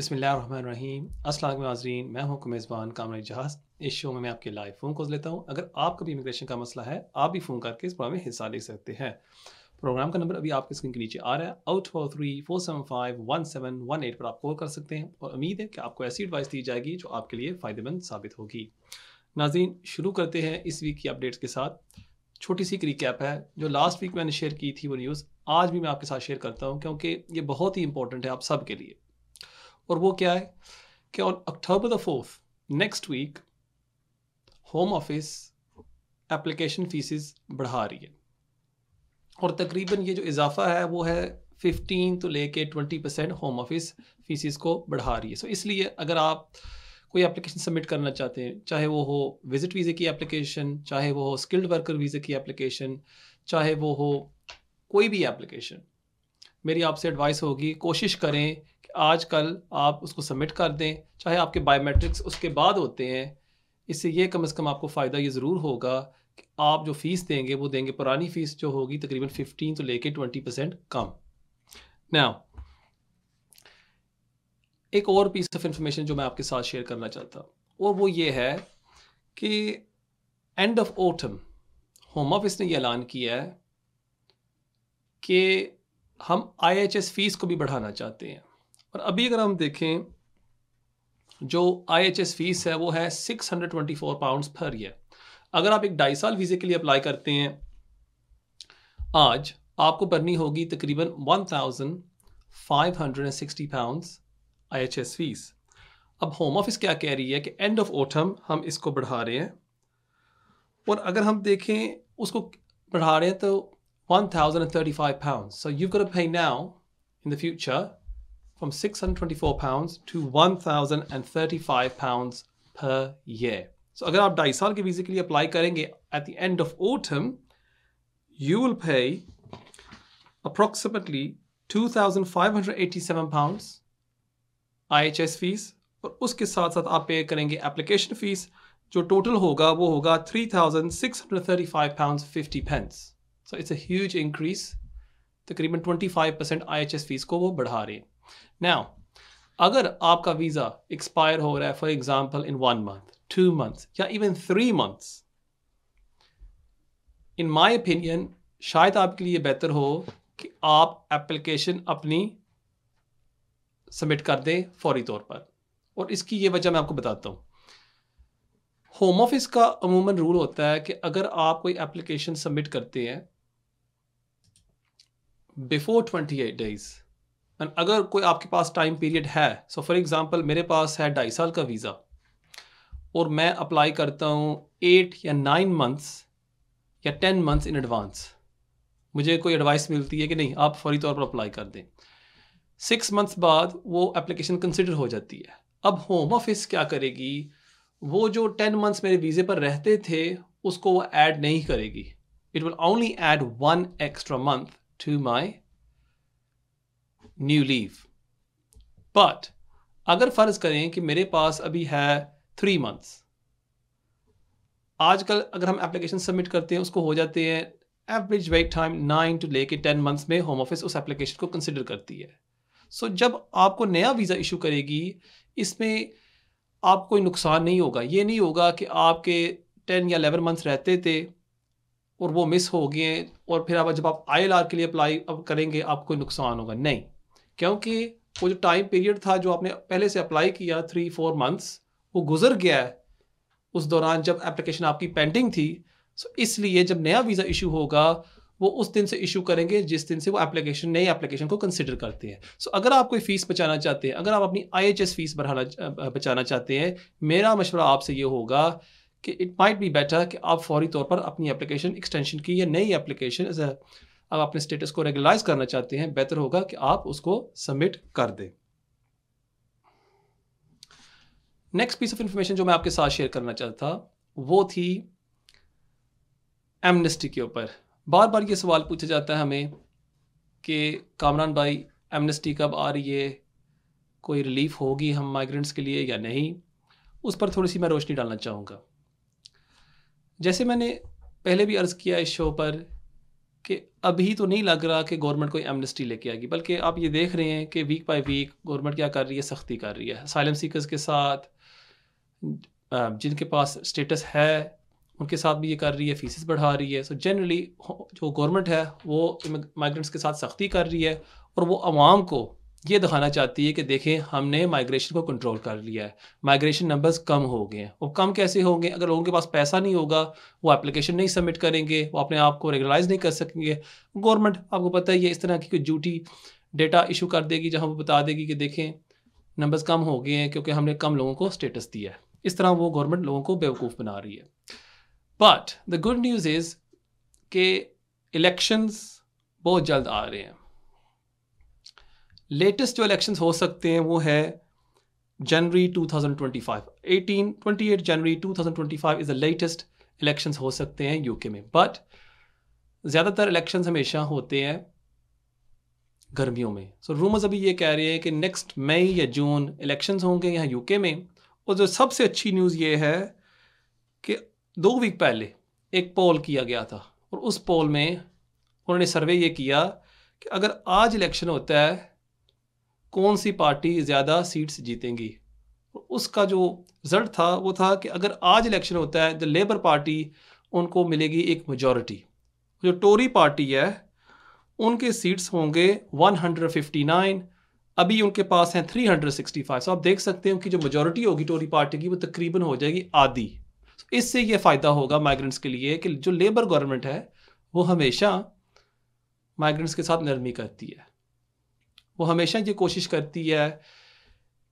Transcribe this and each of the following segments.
बिस्मिल्लाहिर्रहमानिर्रहीम। अस्सलाम वालेकुम नाज़रीन, मैं हूं आपका मेज़बान कामरान जहाज़। इस शो में मैं आपके लाइव फ़ोन कॉल्स लेता हूं। अगर आपका भी इमिग्रेशन का मसला है, आप भी फ़ोन करके इस प्रोग्राम में हिस्सा ले सकते हैं। प्रोग्राम का नंबर अभी आपकी स्क्रीन के नीचे आ रहा है, 8434751718 पर आप कॉल कर सकते हैं और उम्मीद है कि आपको ऐसी एडवाइस दी जाएगी जो आपके लिए फ़ायदेमंद साबित होगी। नाज़रीन, शुरू करते हैं इस वीक की अपडेट्स के साथ। छोटी सी एक रिकैप है, जो लास्ट वीक मैंने शेयर की थी वो न्यूज़ आज भी मैं आपके साथ शेयर करता हूँ, क्योंकि ये बहुत ही इंपॉर्टेंट है आप सब के लिए। और वो क्या है कि on October the 4th next week home office application fees बढ़ा रही है और तकरीबन ये जो इजाफा है वो है 15 तो लेके 20% होम ऑफिस फीसेस को बढ़ा रही है। सो इसलिए अगर आप कोई एप्लीकेशन सबमिट करना चाहते हैं, चाहे वो हो विजिट वीज़े की एप्लीकेशन, चाहे वो हो स्किल्ड वर्कर वीज़े की एप्लीकेशन, चाहे वो हो कोई भी एप्लीकेशन, मेरी आपसे एडवाइस होगी कोशिश करें कि आजकल आप उसको सबमिट कर दें, चाहे आपके बायोमेट्रिक्स उसके बाद होते हैं। इससे ये कम से कम आपको फ़ायदा ये ज़रूर होगा कि आप जो फ़ीस देंगे वो देंगे पुरानी फ़ीस जो होगी तकरीबन 15 तो लेके 20% कम। नाउ एक और पीस ऑफ इंफॉर्मेशन जो मैं आपके साथ शेयर करना चाहता हूँ और वो ये है कि end of autumn home office ने ये ऐलान किया है कि हम IHS फीस को भी बढ़ाना चाहते हैं। और अभी अगर हम देखें जो IHS फीस है वो है 624 पाउंड्स पर ईयर। अगर आप एक 2.5 साल वीज़े के लिए अप्लाई करते हैं आज, आपको भरनी होगी तकरीबन 1560 पाउंड्स IHS फीस। अब होम ऑफिस क्या कह रही है कि एंड ऑफ ऑटम हम इसको बढ़ा रहे हैं और अगर हम देखें उसको बढ़ा रहे हैं तो 1035 pounds. So you've got to pay now in the future from 624 pounds to 1035 pounds per year. So अगर आप 2.5 साल के वीज़े के लिए अप्लाई करेंगे at the end of autumn, you will pay approximately 2,587 pounds IHS fees और उसके साथ साथ आप पे करेंगे एप्लीकेशन फीस, जो टोटल होगा वो होगा 3,635 pounds 50 pence. So it's a huge increase. तकरीबन 25% IHS फीस को वो बढ़ा रहे हैं। Now, अगर आपका वीज़ा एक्सपायर हो रहा है for example in 1 month, 2 months या even 3 months, in my opinion शायद आपके लिए बेहतर हो कि आप एप्लीकेशन अपनी सबमिट कर दें फौरी तौर पर। और इसकी ये वजह मैं आपको बताता हूँ। होम ऑफिस का अमूमन रूल होता है कि अगर आप कोई एप्लीकेशन सबमिट करते हैं बिफोर 28 डेज एंड अगर कोई आपके पास टाइम पीरियड है, सो फॉर एग्जांपल मेरे पास है 2.5 साल का वीज़ा और मैं अप्लाई करता हूँ 8 या 9 मंथ्स या 10 मंथ्स इन एडवांस, मुझे कोई एडवाइस मिलती है कि नहीं आप फौरी तौर पर अप्लाई कर दें, 6 मंथ्स बाद वो एप्लीकेशन कंसिडर हो जाती है। अब होम ऑफिस क्या करेगी, वो जो 10 मंथ्स मेरे वीज़े पर रहते थे उसको वो ऐड नहीं करेगी। It will only add 1 extra month to my new leave. But अगर फर्ज करें कि मेरे पास अभी है 3 months, आजकल अगर हम एप्लीकेशन सबमिट करते हैं उसको हो जाते हैं एवरेज वेट टाइम 9 to लेके 10 मंथ्स में होम ऑफिस उस एप्लीकेशन को कंसिडर करती है। सो जब आपको नया वीज़ा इशू करेगी इसमें आपको कोई नुकसान नहीं होगा। ये नहीं होगा कि आपके 10 या 11 मंथ्स रहते थे और वो मिस हो गए और फिर अब जब आप ILR के लिए अप्लाई अब करेंगे आपको कोई नुकसान होगा, नहीं, क्योंकि वो जो टाइम पीरियड था जो आपने पहले से अप्लाई किया 3-4 मंथ्स वो गुजर गया है उस दौरान जब एप्लीकेशन आपकी पेंडिंग थी। सो इसलिए जब नया वीज़ा इशू होगा वो उस दिन से इशू करेंगे जिस दिन से वो नई एप्लीकेशन को कंसिडर करते हैं। सो अगर आप कोई फ़ीस बचाना चाहते हैं, अगर आप अपनी IHS फीस बचाना चाहते हैं, मेरा मशवरा आपसे ये होगा कि इट माइट बी बेटर कि आप फौरी तौर पर अपनी एप्लीकेशन एक्सटेंशन की या नई एप्लीकेशन आप अपने स्टेटस को रेगुलराइज करना चाहते हैं, बेहतर होगा कि आप उसको सबमिट कर दें। नेक्स्ट पीस ऑफ इंफॉर्मेशन जो मैं आपके साथ शेयर करना चाहता था वो थी एमनेस्टी के ऊपर। बार बार ये सवाल पूछा जाता है हमें कि कामरान भाई एमनेस्टी कब आ रही है, कोई रिलीफ होगी हम माइग्रेंट्स के लिए या नहीं। उस पर थोड़ी सी मैं रोशनी डालना चाहूँगा। जैसे मैंने पहले भी अर्ज़ किया इस शो पर कि अभी तो नहीं लग रहा कि गवर्नमेंट कोई एमनेस्टी लेके आएगी, बल्कि आप ये देख रहे हैं कि वीक बाय वीक गवर्नमेंट क्या कर रही है, सख्ती कर रही है असाइलम सीकर्स के साथ। जिनके पास स्टेटस है उनके साथ भी ये कर रही है, फीसेस बढ़ा रही है। सो जनरली जो गवर्नमेंट है वो माइग्रेंट्स के साथ सख्ती कर रही है, और वो आवाम को ये दिखाना चाहती है कि देखें हमने माइग्रेशन को कंट्रोल कर लिया है, माइग्रेशन नंबर्स कम हो गए हैं। वो कम कैसे होंगे? अगर लोगों के पास पैसा नहीं होगा, वो एप्लीकेशन नहीं सबमिट करेंगे, वो अपने आप को रेगुलराइज नहीं कर सकेंगे। गवर्नमेंट आपको पता ही है इस तरह की कोई झूठी डेटा इशू कर देगी जहाँ वो बता देगी कि देखें नंबर्स कम हो गए हैं क्योंकि हमने कम लोगों को स्टेटस दिया है। इस तरह वो गवर्नमेंट लोगों को बेवकूफ़ बना रही है। But the good news is कि इलेक्शंस बहुत जल्द आ रहे हैं। लेटेस्ट जो इलेक्शंस हो सकते हैं वो है जनवरी 2025। 28 जनवरी 2025 इज़ द लेटेस्ट इलेक्शंस हो सकते हैं यूके में। बट ज़्यादातर इलेक्शंस हमेशा होते हैं गर्मियों में। सो रूमर्स अभी ये कह रहे हैं कि नेक्स्ट मई या जून इलेक्शंस होंगे यहाँ यूके में। और जो सबसे अच्छी न्यूज़ ये है कि 2 वीक पहले एक पोल किया गया था, और उस पोल में उन्होंने सर्वे ये किया कि अगर आज इलेक्शन होता है कौन सी पार्टी ज़्यादा सीट्स जीतेंगी। उसका जो रिजल्ट था वो था कि अगर आज इलेक्शन होता है द लेबर पार्टी उनको मिलेगी एक मेजॉरिटी। जो टोरी पार्टी है उनके सीट्स होंगे 159, अभी उनके पास हैं 365। सो आप देख सकते हो कि जो मेजॉरिटी होगी टोरी पार्टी की वो तकरीबन हो जाएगी आधी। इससे ये फ़ायदा होगा माइग्रेंट्स के लिए कि जो लेबर गवर्नमेंट है वो हमेशा माइग्रेंट्स के साथ नरमी करती है। वो हमेशा ये कोशिश करती है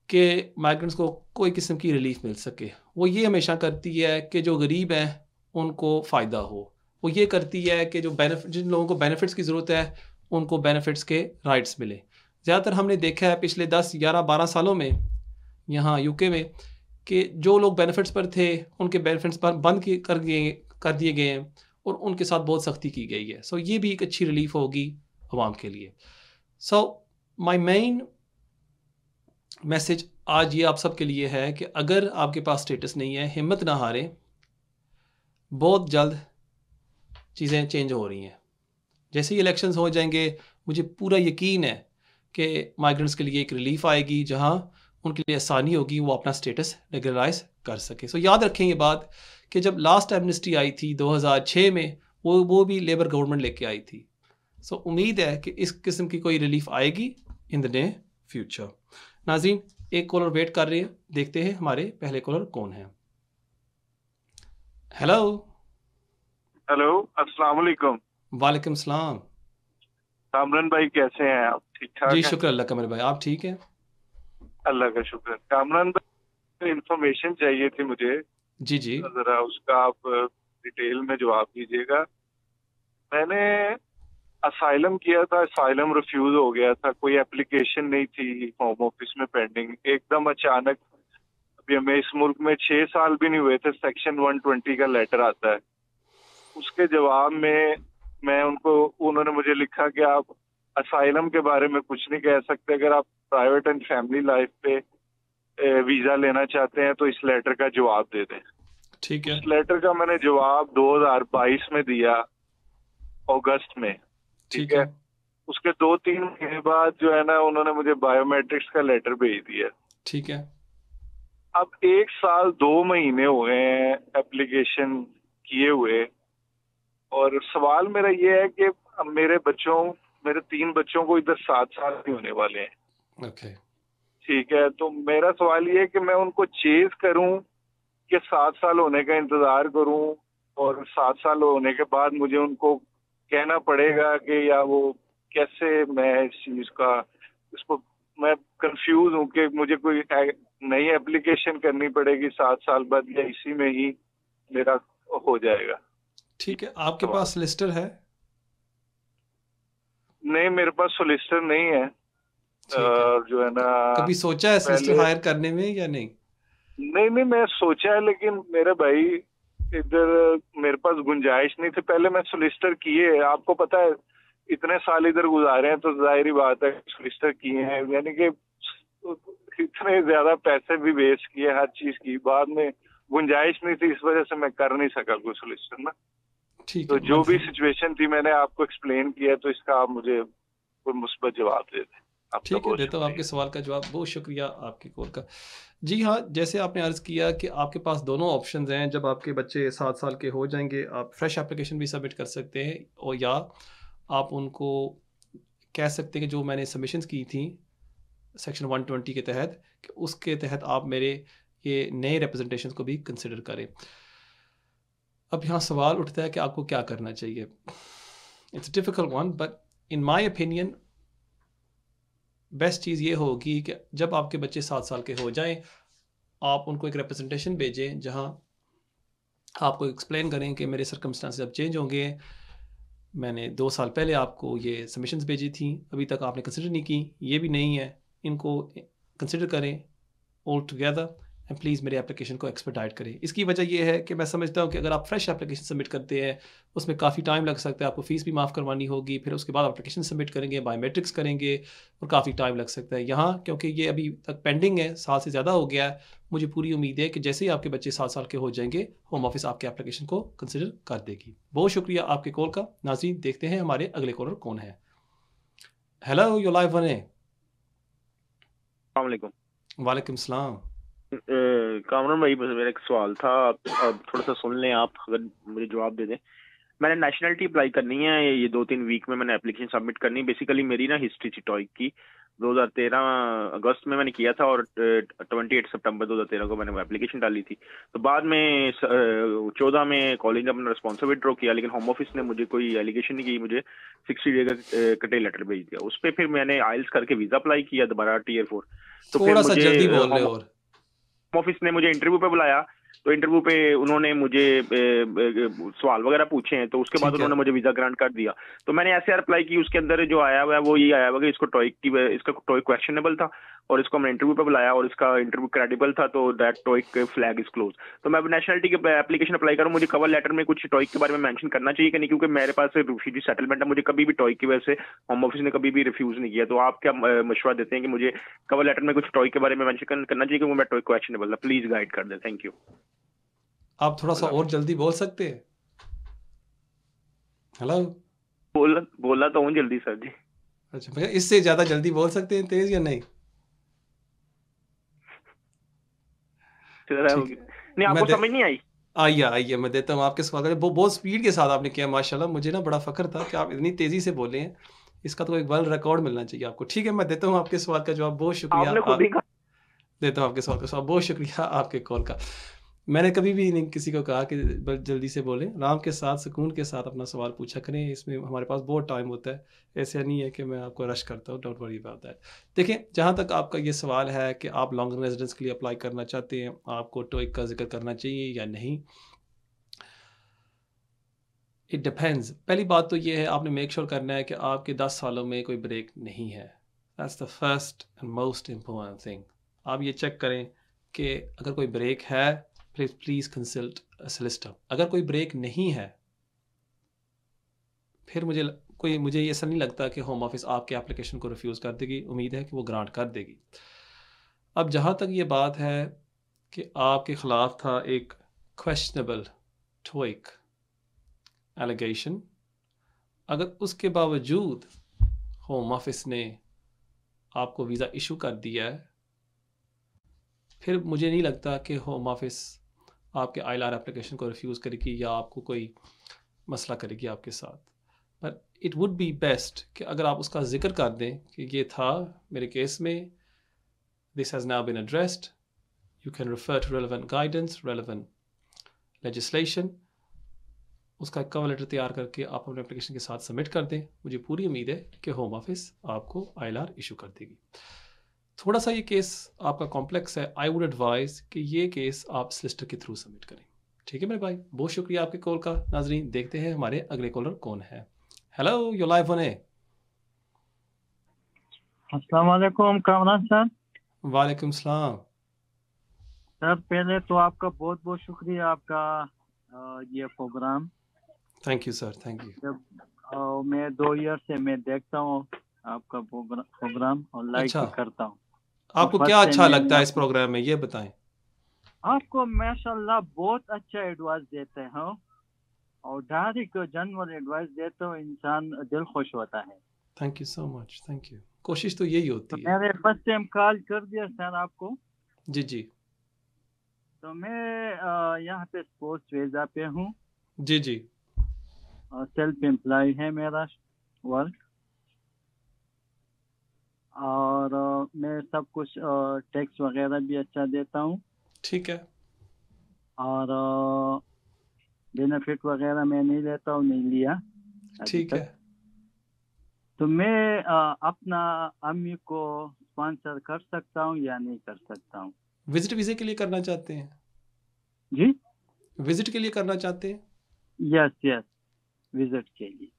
कि माइग्रेंट्स को कोई किस्म की रिलीफ मिल सके। वो ये हमेशा करती है कि जो गरीब हैं उनको फ़ायदा हो। वो ये करती है कि जो जिन लोगों को बेनिफिट्स की ज़रूरत है उनको बेनिफिट्स के राइट्स मिले। ज़्यादातर हमने देखा है पिछले 10, 11, 12 सालों में यहाँ यूके में कि जो लोग बेनिफिट्स पर थे उनके बेनिफिट्स पर बंद कर दिए गए हैं, और उनके साथ बहुत सख्ती की गई है। सो ये भी एक अच्छी रिलीफ होगी आवाम के लिए। सो माई मेन मैसेज आज ये आप सबके लिए है कि अगर आपके पास स्टेटस नहीं है, हिम्मत ना हारें, बहुत जल्द चीज़ें चेंज हो रही हैं। जैसे ही इलेक्शंस हो जाएंगे मुझे पूरा यकीन है कि माइग्रेंट्स के लिए एक रिलीफ आएगी जहां उनके लिए आसानी होगी वो अपना स्टेटस रेगुलराइज कर सके। सो याद रखें ये बात कि जब लास्ट एमनेस्टी आई थी 2006 में वो भी लेबर गवर्नमेंट लेके आई थी। सो उम्मीद है कि इस किस्म की कोई रिलीफ आएगी इन द नियर फ्यूचर। नाज़रीन एक कॉलर वेट कर रहे हैं, देखते हैं हमारे पहले कॉलर कौन है। हेलो। हेलो, अस्सलाम वालेकुम। वालेकुम सलाम। कामरान भाई कैसे हैं आप? ठीक ठाक जी हैं? शुक्र अल्लाह का मेरे भाई, आप ठीक हैं? अल्लाह का शुक्र। कामरान भाई इंफॉर्मेशन चाहिए थी मुझे, जी जी जरा उसका आप डिटेल में जवाब दीजिएगा। मैंने असाइलम किया था, असाइलम रिफ्यूज हो गया था, कोई एप्लीकेशन नहीं थी होम ऑफिस में पेंडिंग। एकदम अचानक अभी हमें इस मुल्क में 6 साल भी नहीं हुए थे, सेक्शन 120 का लेटर आता है। उसके जवाब में उन्होंने मुझे लिखा कि आप असाइलम के बारे में कुछ नहीं कह सकते, अगर आप प्राइवेट एंड फैमिली लाइफ पे वीजा लेना चाहते हैं तो इस लेटर का जवाब दे दें। ठीक है। उस लेटर का मैंने जवाब 2022 में दिया, अगस्त में। ठीक है। उसके 2-3 महीने बाद जो है ना उन्होंने मुझे बायोमेट्रिक्स का लेटर भेज दिया। ठीक है। अब 1 साल 2 महीने हुए हैं एप्लीकेशन किए हुए, और सवाल मेरा ये है कि अब मेरे 3 बच्चों को इधर 7 साल भी होने वाले हैं। ओके। ठीक है, तो मेरा सवाल ये है कि मैं उनको चेज करूं कि 7 साल होने का इंतजार करूं, और 7 साल होने के बाद मुझे उनको कहना पड़ेगा कि, या वो कैसे मैं इस चीज का, इसको मैं कंफ्यूज हूं कि मुझे कोई नई एप्लीकेशन करनी पड़ेगी 7 साल बाद, या इसी में ही मेरा हो जाएगा। ठीक है, आपके पास लिस्टर है? नहीं, मेरे पास सोलिसिटर नहीं है। जो है ना, कभी सोचा है सोलिसिटर हायर करने में या नहीं? नहीं, मैं सोचा है, लेकिन मेरे भाई इधर मेरे पास गुंजाइश नहीं थी। पहले मैं सोलिसिटर किए, आपको पता है इतने साल इधर गुजारे हैं तो जाहिर बात है सोलिसिटर किए हैं, यानी कि इतने ज्यादा पैसे भी वेस्ट किए हर चीज की, बाद में गुंजाइश नहीं थी, इस वजह से मैं कर नहीं सका कोई सोलिसिटर ना। ठीक तो है, जो भी सिचुएशन थी मैंने आपको एक्सप्लेन किया, तो इसका आप मुझे कोई मुस्बत जवाब दे दें। आपका ठीक है, बहुत देता हूँ आपके शुक्रिया। सवाल का जवाब। बहुत शुक्रिया आपकी कॉल का। जी हाँ, जैसे आपने अर्ज़ किया कि आपके पास दोनों ऑप्शंस हैं। जब आपके बच्चे 7 साल के हो जाएँगे, आप फ्रेश एप्लीकेशन भी सबमिट कर सकते हैं, और या आप उनको कह सकते हैं कि जो मैंने सबमिशंस की थी सेक्शन 120 के तहत, कि उसके तहत आप मेरे ये नए रिप्रेजेंटेशंस को भी कंसिडर करें। अब यहाँ सवाल उठता है कि आपको क्या करना चाहिए। It's difficult one, but in my opinion best चीज़ ये होगी कि जब आपके बच्चे 7 साल के हो जाएं, आप उनको एक रिप्रेजेंटेशन भेजें जहाँ आपको एक्सप्लेन करें कि मेरे सर्कमस्टांसेस अब चेंज होंगे। मैंने 2 साल पहले आपको ये सबमिशंस भेजी थी, अभी तक आपने कंसिडर नहीं की, ये भी नहीं है, इनको कंसिडर करें ऑल टुगेदर एंड प्लीज़ मेरे एप्लीकेशन को एक्सपर्टाइट करें। इसकी वजह ये है कि मैं समझता हूँ कि अगर आप फ्रेश एप्लीकेशन सबमिट करते हैं, उसमें काफ़ी टाइम लग सकता है, आपको फ़ीस भी माफ़ करवानी होगी, फिर उसके बाद एप्लीकेशन सबमिट करेंगे, बायोमेट्रिक्स करेंगे, और काफ़ी टाइम लग सकता है। यहाँ क्योंकि ये अभी तक पेंडिंग है, साल से ज़्यादा हो गया है, मुझे पूरी उम्मीद है कि जैसे ही आपके बच्चे 7 साल के हो जाएंगे, होम ऑफिस आपके एप्लीकेशन को कंसिडर कर देगी। बहुत शुक्रिया आपके कॉल का। नाज़रीन, देखते हैं हमारे अगले कॉलर कौन है। हेलो, यू लाइव वन है। वालेकुम सलाम। कामरान भाई, बस मेरा एक सवाल था, अब थोड़ा सा सुन लें आप, अगर मुझे जवाब दे दें। मैंने नेशनलिटी अप्लाई करनी है, ये 2-3 वीक में मैंने एप्लीकेशन सबमिट करनी है। बेसिकली मेरी ना हिस्ट्री थी टॉइक की, 2013 अगस्त में मैंने किया था, और 28 सितंबर 2013 को मैंने वो एप्लीकेशन डाली थी। तो बाद में 14 में कॉलेज ने अपना रिस्पॉन्सर विड्रॉ किया, लेकिन होम ऑफिस ने मुझे कोई एलिगेशन नहीं की, मुझे 60 डे का कटे लेटर भेज दिया। उस पर फिर मैंने आइल्स करके वीजा अप्लाई किया दोबारा Tier 4। तो फिर थोड़ा सा मुझे जल्दी बोल रहे होम हो। और ऑफिस ने मुझे इंटरव्यू पे बुलाया, तो इंटरव्यू पे उन्होंने मुझे सवाल वगैरह पूछे हैं, तो उसके बाद ठीक है, उन्होंने मुझे वीजा ग्रांट कर दिया। तो मैंने ऐसे अप्लाई की, उसके अंदर जो आया हुआ है वो ये आया हुआ कि इसका टॉइक क्वेश्चनेबल था, और इसको हमने इंटरव्यू पे बुलाया, और इसका इंटरव्यू क्रेडिबल था, तो दैट टॉइक फ्लैग इज क्लोज। तो मैं अब नेशनलिटी की एप्लीकेशन अप्लाई करूँ, मुझे कवर लेटर में कुछ टॉइक के बारे में मेंशन करना चाहिए कि नहीं? क्योंकि मेरे पास रिफ्यूजी सेटलमेंट है, मुझे कभी भी टॉइक की वजह से होम ऑफिस ने कभी भी रिफ्यूज नहीं किया। तो आप क्या मशवरा देते हैं कि मुझे कवर लेटर में कुछ टॉइक के बारे में मेंशन करना चाहिए कि वो मैं टॉइक क्वेश्चनेबल है? प्लीज गाइड कर दें, थैंक यू। आप थोड़ा सा और जल्दी बोल सकते हैं। हेलो। बोला तो हूँ जल्दी सर जी। अच्छा भैया, इससे ज़्यादा जल्दी बोल सकते हैं, तेज़ या नहीं? ठीक है, नहीं, आपको समझ नहीं आई? आइए आइए, मैं देता हूँ आपके सवाल का। बहुत स्पीड के साथ आपने किया, माशाल्लाह। मुझे ना बड़ा फ़ख्र था कि आप इतनी तेज़ी से बोले हैं। इसका तो एक वर्ल्ड रिकॉर्ड मिलना चाहिए आपको। ठीक है, मैं देता हूँ आपके सवाल का जवाब। बहुत शुक्रिया। आपने खुद ही कहा। देता हूँ आपके सवाल का जवाब। बहुत शुक्रिया आपके कॉल का। मैंने कभी भी नहीं किसी को कहा कि जल्दी से बोलें, आराम के साथ, सुकून के साथ अपना सवाल पूछा करें। इसमें हमारे पास बहुत टाइम होता है, ऐसा नहीं है कि मैं आपको रश करता हूँ। Don't worry about that. देखिए, जहाँ तक आपका ये सवाल है कि आप लॉन्ग रेजिडेंस के लिए अप्लाई करना चाहते हैं, आपको टॉइक का जिक्र करना चाहिए या नहीं, इट डिपेंड्स। पहली बात तो ये है, आपने मेक श्योर करना है कि आपके 10 सालों में कोई ब्रेक नहीं है। That's the first and most important thing. आप ये चेक करें कि अगर कोई ब्रेक है, प्लीज़ कंसल्ट अ सोलिसिटर। अगर कोई ब्रेक नहीं है, फिर मुझे ऐसा नहीं लगता कि होम ऑफिस आपके एप्लीकेशन को रिफ्यूज़ कर देगी। उम्मीद है कि वो ग्रांट कर देगी। अब जहाँ तक ये बात है कि आपके ख़िलाफ़ था एक क्वेश्चनेबल टॉइक एलिगेशन, अगर उसके बावजूद होम ऑफिस ने आपको वीज़ा इशू कर दिया है, फिर मुझे नहीं लगता कि होम ऑफिस आपके ILR एप्लीकेशन को रिफ्यूज़ करेगी या आपको कोई मसला करेगी आपके साथ। पर इट वुड बी बेस्ट कि अगर आप उसका जिक्र कर दें कि ये था मेरे केस में, this has now been addressed, you can refer to relevant guidance, relevant legislation. उसका एक कवर लेटर तैयार करके आप अपने एप्लीकेशन के साथ सबमिट कर दें। मुझे पूरी उम्मीद है कि होम ऑफिस आपको ILR इशू कर देगी। थोड़ा सा ये केस आपका कॉम्प्लेक्स है, आई वुड एडवाइस कि ये केस आप सोलिसिटर के थ्रू सबमिट करें। ठीक है मेरे भाई, बहुत शुक्रिया आपके कॉल का। नाजरीन, देखते हैं हमारे अगले कॉलर कौन है। हेलो, यू लाइव ऑन है। अस्सलाम वालेकुम कामरान सर। वालेकुम सलाम। सर, पहले तो आपका बहुत बहुत शुक्रिया, आपका ये programme. Thank you sir, thank you. जब मैं 2 ईयर से मैं देखता हूँ आपका प्रोग्राम और लाइक अच्छा, भी करता हूँ। आपको क्या अच्छा लगता है इस प्रोग्राम में, ये बताएं। आपको माशाल्लाह बहुत अच्छा एडवाइस देते हैं और डायरेक्ट जनरल एडवाइस दे तो इंसान दिल खुश होता है। Thank you so much, thank you. कोशिश तो यही तो होती है। मैंने फर्स्ट टाइम कॉल कर दिया सर आपको। जी जी तो मैं यहाँ पे स्पोर्ट्स वीज़ा पे हूँ, जी जी सेल्फ एम्प्लॉय है मेरा वर्क, और मैं सब कुछ टैक्स वगैरह भी अच्छा देता हूँ, ठीक है। और बेनिफिट वगैरह मैं नहीं लेता हूँ, नहीं लिया अभी ठीक तक। है। तो मैं अपना अम्मी को स्पॉन्सर कर सकता हूँ या नहीं कर सकता हूँ? विजिट वीज़े के लिए करना चाहते हैं? जी, विजिट के लिए करना चाहते हैं? यस यस, विजिट के लिए।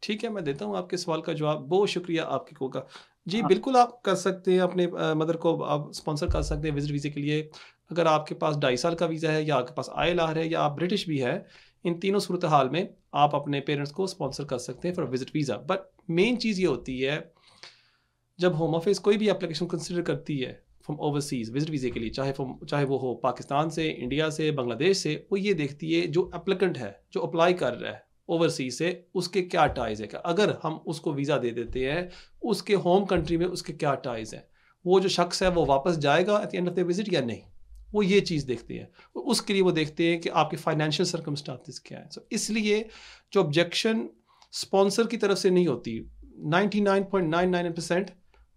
ठीक है, मैं देता हूँ आपके सवाल का जवाब। बहुत शुक्रिया आपके कॉल का। जी हाँ, बिल्कुल, आप कर सकते हैं, अपने मदर को आप स्पॉन्सर कर सकते हैं विजिट वीज़े के लिए। अगर आपके पास 2.5 साल का वीज़ा है, या आपके पास ILR है, या आप ब्रिटिश भी है, इन तीनों सूरत हाल में आप अपने पेरेंट्स को स्पॉन्सर कर सकते हैं for visit visa. But main चीज़ ये होती है, जब होम ऑफिस कोई भी एप्लीकेशन कंसिडर करती है फ्रॉम ओवरसीज़ विजिट वीज़े के लिए, चाहे वो हो पाकिस्तान से, इंडिया से, बांग्लादेश से, वो ये देखती है जो एप्लीकेंट है, जो अप्लाई कर रहा है ओवरसीज से, उसके क्या टाइज़ है। अगर हम उसको वीज़ा दे देते हैं, उसके होम कंट्री में उसके क्या टाइज़ हैं, वो जो शख्स है वो वापस जाएगा at the end of the visit या नहीं, वो ये चीज़ देखते हैं। उसके लिए वो देखते हैं कि आपके फाइनेंशियल सर्कमस्टांसेस क्या है। सो इसलिए जो ऑब्जेक्शन स्पॉन्सर की तरफ से नहीं होती, 99.99%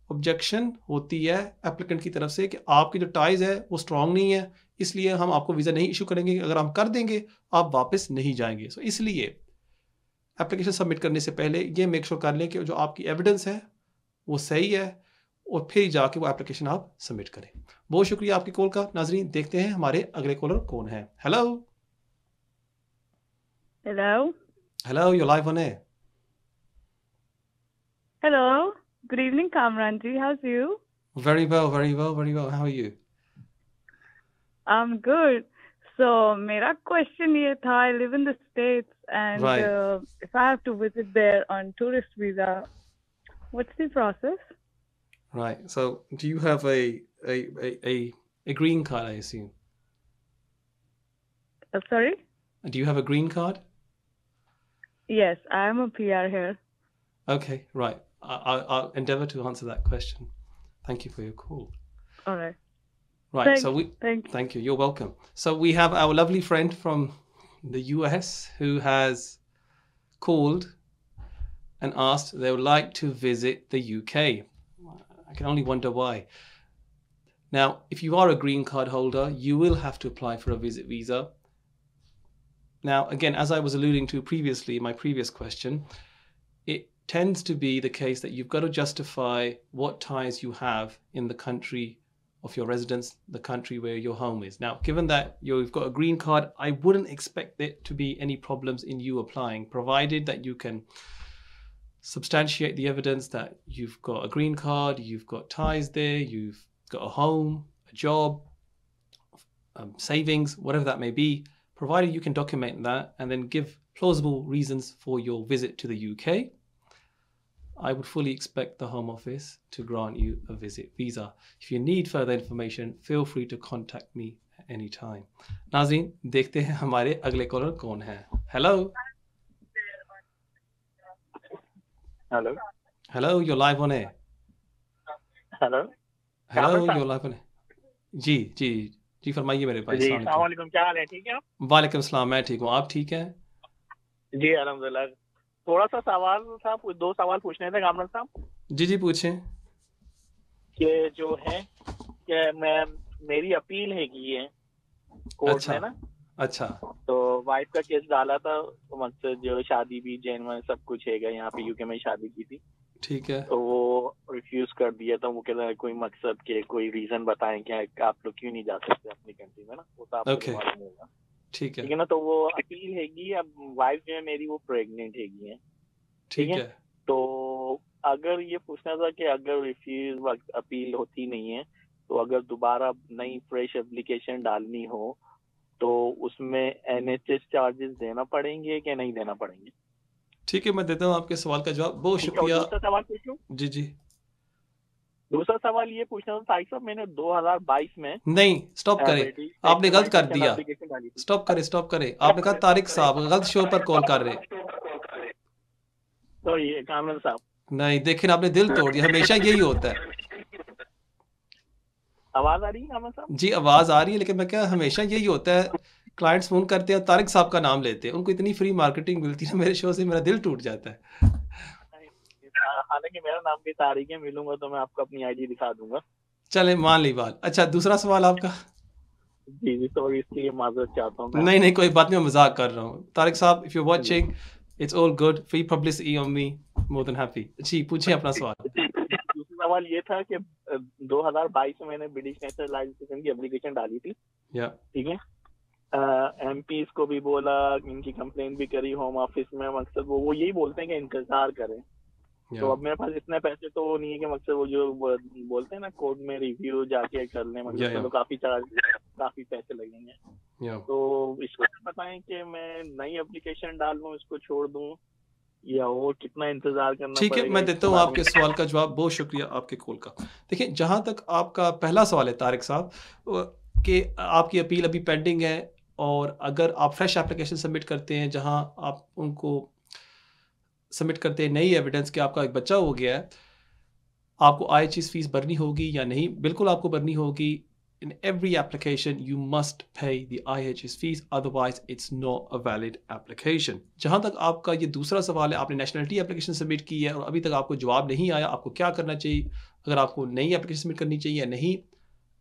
ऑब्जेक्शन होती है एप्लीकेंट की तरफ से कि आपकी जो टाइज है वो स्ट्रांग नहीं है, इसलिए हम आपको वीज़ा नहीं इशू करेंगे। अगर हम कर देंगे आप वापस नहीं जाएंगे। सो इसलिए एप्लीकेशन सबमिट करने से पहले ये मेक श्योर कर लें कि जो आपकी एविडेंस है वो सही है, और फिर जाके वो एप्लीकेशन आप सबमिट करें। बहुत शुक्रिया आपकी कॉल का। नाजरीन, देखते हैं हमारे अगले कॉलर कौन है। Hello Hello. Hello, you live on air. Hello. Good evening, Kamranji. How's you? Very well, very well, very well. How are you? I'm good. So, मेरा question ये था, I live in the States, and Right. if I have to visit there on tourist visa, what's the process? Right. So do you have a green card, I assume? Sorry? Do you have a green card? Yes, I am a PR here. Okay, right. I'll endeavor to answer that question. Thank you for your call. All right. Right. Thank- So thank you. Thank you. You're welcome. So we have our lovely friend from the US who has called and asked they would like to visit the UK. I can only wonder why. Now, if you are a green card holder, you will have to apply for a visit visa. Now, again, as I was alluding to previously, my previous question, it tends to be the case that you've got to justify what ties you have in the country of your residence, the country where your home is. Now, given that you've got a green card, I wouldn't expect there to be any problems in you applying, provided that you can substantiate the evidence that you've got a green card, you've got ties there, you've got a home, a job, savings, whatever that may be, provided you can document that and then give plausible reasons for your visit to the UK, I would fully expect the Home Office to grant you a visit visa. If you need further information, feel free to contact me at any time. नाज़रीन, देखते हैं हमारे अगले caller कौन है। Hello hello hello, you're live on air. Hello hello, Kamran साहब। you're live on air. जी जी जी, फरमाइए मेरे भाई। जी अस्सलाम अस्सलाम वालेकुम। वालेकुम, क्या हाल है? ठीक है आप? वालेकुम सलाम, मैं ठीक हूँ, आप ठीक हैं? जी अल्हम्दुलिल्लाह। थोड़ा सा सवाल था, दो सवाल पूछने थे कामरान साहब। जी जी, पूछें। कि जो है कि मेरी अपील है की है कोर्ट अच्छा में ना, अच्छा तो वाइफ का केस डाला था, तो मकसद जो शादी भी जैन में सब कुछ है, यहाँ पे यूके में शादी की थी, ठीक है। तो वो रिफ्यूज कर दिया था। वो कह रहा है कोई मकसद के कोई रीजन बताएं कि आप लोग क्यों नहीं जा सकते अपनी कंट्री में ना, वो तो आपको Okay. मालूम होगा, ठीक ठीक है है ना। तो वो अपील हैगी, अब वाइफ जो है मेरी वो प्रेग्नेंट हैगी है, ठीक है। है। तो अगर ये पूछना था कि अगर रिफ्यूज अपील होती नहीं है, तो अगर दोबारा नई फ्रेश एप्लीकेशन डालनी हो तो उसमें NHS चार्जेस देना पड़ेंगे कि नहीं देना पड़ेंगे? ठीक है, मैं देता हूँ आपके सवाल का जवाब। बहुत ठीक है, और शुक्रिया। दूसरा सवाल पूछूं? जी जी दूसरा सवाल ये पूछना था तारिक साहब, मैंने 2022 में नहीं, स्टॉप करें, आपने गलत कर दिया। एप्लीकेशन डाली थी। स्टॉप करें। आपने कहा तारिक साहब, गलत शो पर कॉल कर रहे। तो ये कामरान साहब, नहीं, देखिए आपने दिल तोड़ दिया, हमेशा यही होता है। आवाज आ रही है कामरान साहब? जी आवाज आ रही है, लेकिन मैं क्या, हमेशा यही होता है, क्लाइंट्स फोन करते हैं तारिक साहब का नाम लेते हैं, उनको इतनी फ्री मार्केटिंग मिलती है मेरे शो से, मेरा दिल टूट जाता है। हालांकि मेरा नाम भी तारिक है, मिलूंगा तो मैं आपको अपनी आईडी दिखा दूंगा। चले मान ली बात। अच्छा, दूसरा सवाल आपका। जी सॉरी, इसलिए माजरत चाहता हूँ मैं। नहीं कोई बात नहीं, मैं मजाक कर रहा हूँ। तारिक साहब, if you watching, it's all good, free publicity on me, more than happy. जी पूछिए अपना सवाल। दूसरा सवाल ये था कि 2022 में मैंने ब्रिटिश नेशनलाइजेशन की एप्लीकेशन डाली थी, या ठीक है। एमपीज को भी बोला, इनकी कंप्लेन भी करी होम ऑफिस में, मकसद वो यही बोलते हैं कि इंतजार करें। तो अब मेरे पास इतने पैसे तो नहीं है कि मकसद वो जो बोलते हैं ना कोर्ट में रिव्यू जाके कर लें, मकसद तो काफी पैसे लगेंगे। तो इसको बताएं कि मैं नई एप्लीकेशन डाल लूं, इसको छोड़ दूं, या और कितना इंतजार करना ठीक है, मैं देता हूँ आपके सवाल का जवाब। बहुत शुक्रिया आपके कॉल का। देखिए, जहाँ तक आपका पहला सवाल है तारिक साहब, कि आपकी अपील अभी पेंडिंग है, और अगर आप फ्रेश एप्लीकेशन सबमिट करते हैं, जहाँ आप उनको सबमिट करते हैं नई एविडेंस कि आपका एक बच्चा हो गया है, आपको IHS फीस भरनी होगी या नहीं? बिल्कुल आपको भरनी होगी। In every application you must pay the IHS fees, otherwise it's not a valid application. जहाँ तक आपका ये दूसरा सवाल है, आपने नेशनलिटी एप्लीकेशन सबमिट की है और अभी तक आपको जवाब नहीं आया, आपको क्या करना चाहिए, अगर आपको नई एप्लीकेशन सबमिट करनी चाहिए या नहीं?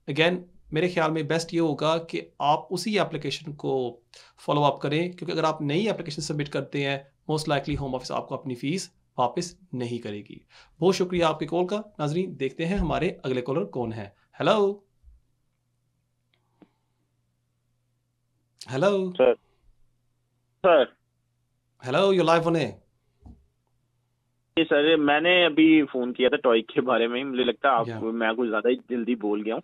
अगेन मेरे ख्याल में बेस्ट ये होगा कि आप उसी एप्लीकेशन को फॉलो अप करें, क्योंकि अगर आप नई एप्लीकेशन सबमिट करते हैं, मोस्ट लाइकली होम ऑफिस आपको अपनी फ़ीस वापस नहीं करेगी। बहुत शुक्रिया आपके कॉल का। नाजरीन, देखते हैं हमारे अगले कॉलर कौन है। Hello sir hello, you live on air. जी सर, मैंने अभी फोन किया था टॉय के बारे में, मुझे लगता है मैं कुछ ज्यादा ही जल्दी बोल गया हूँ।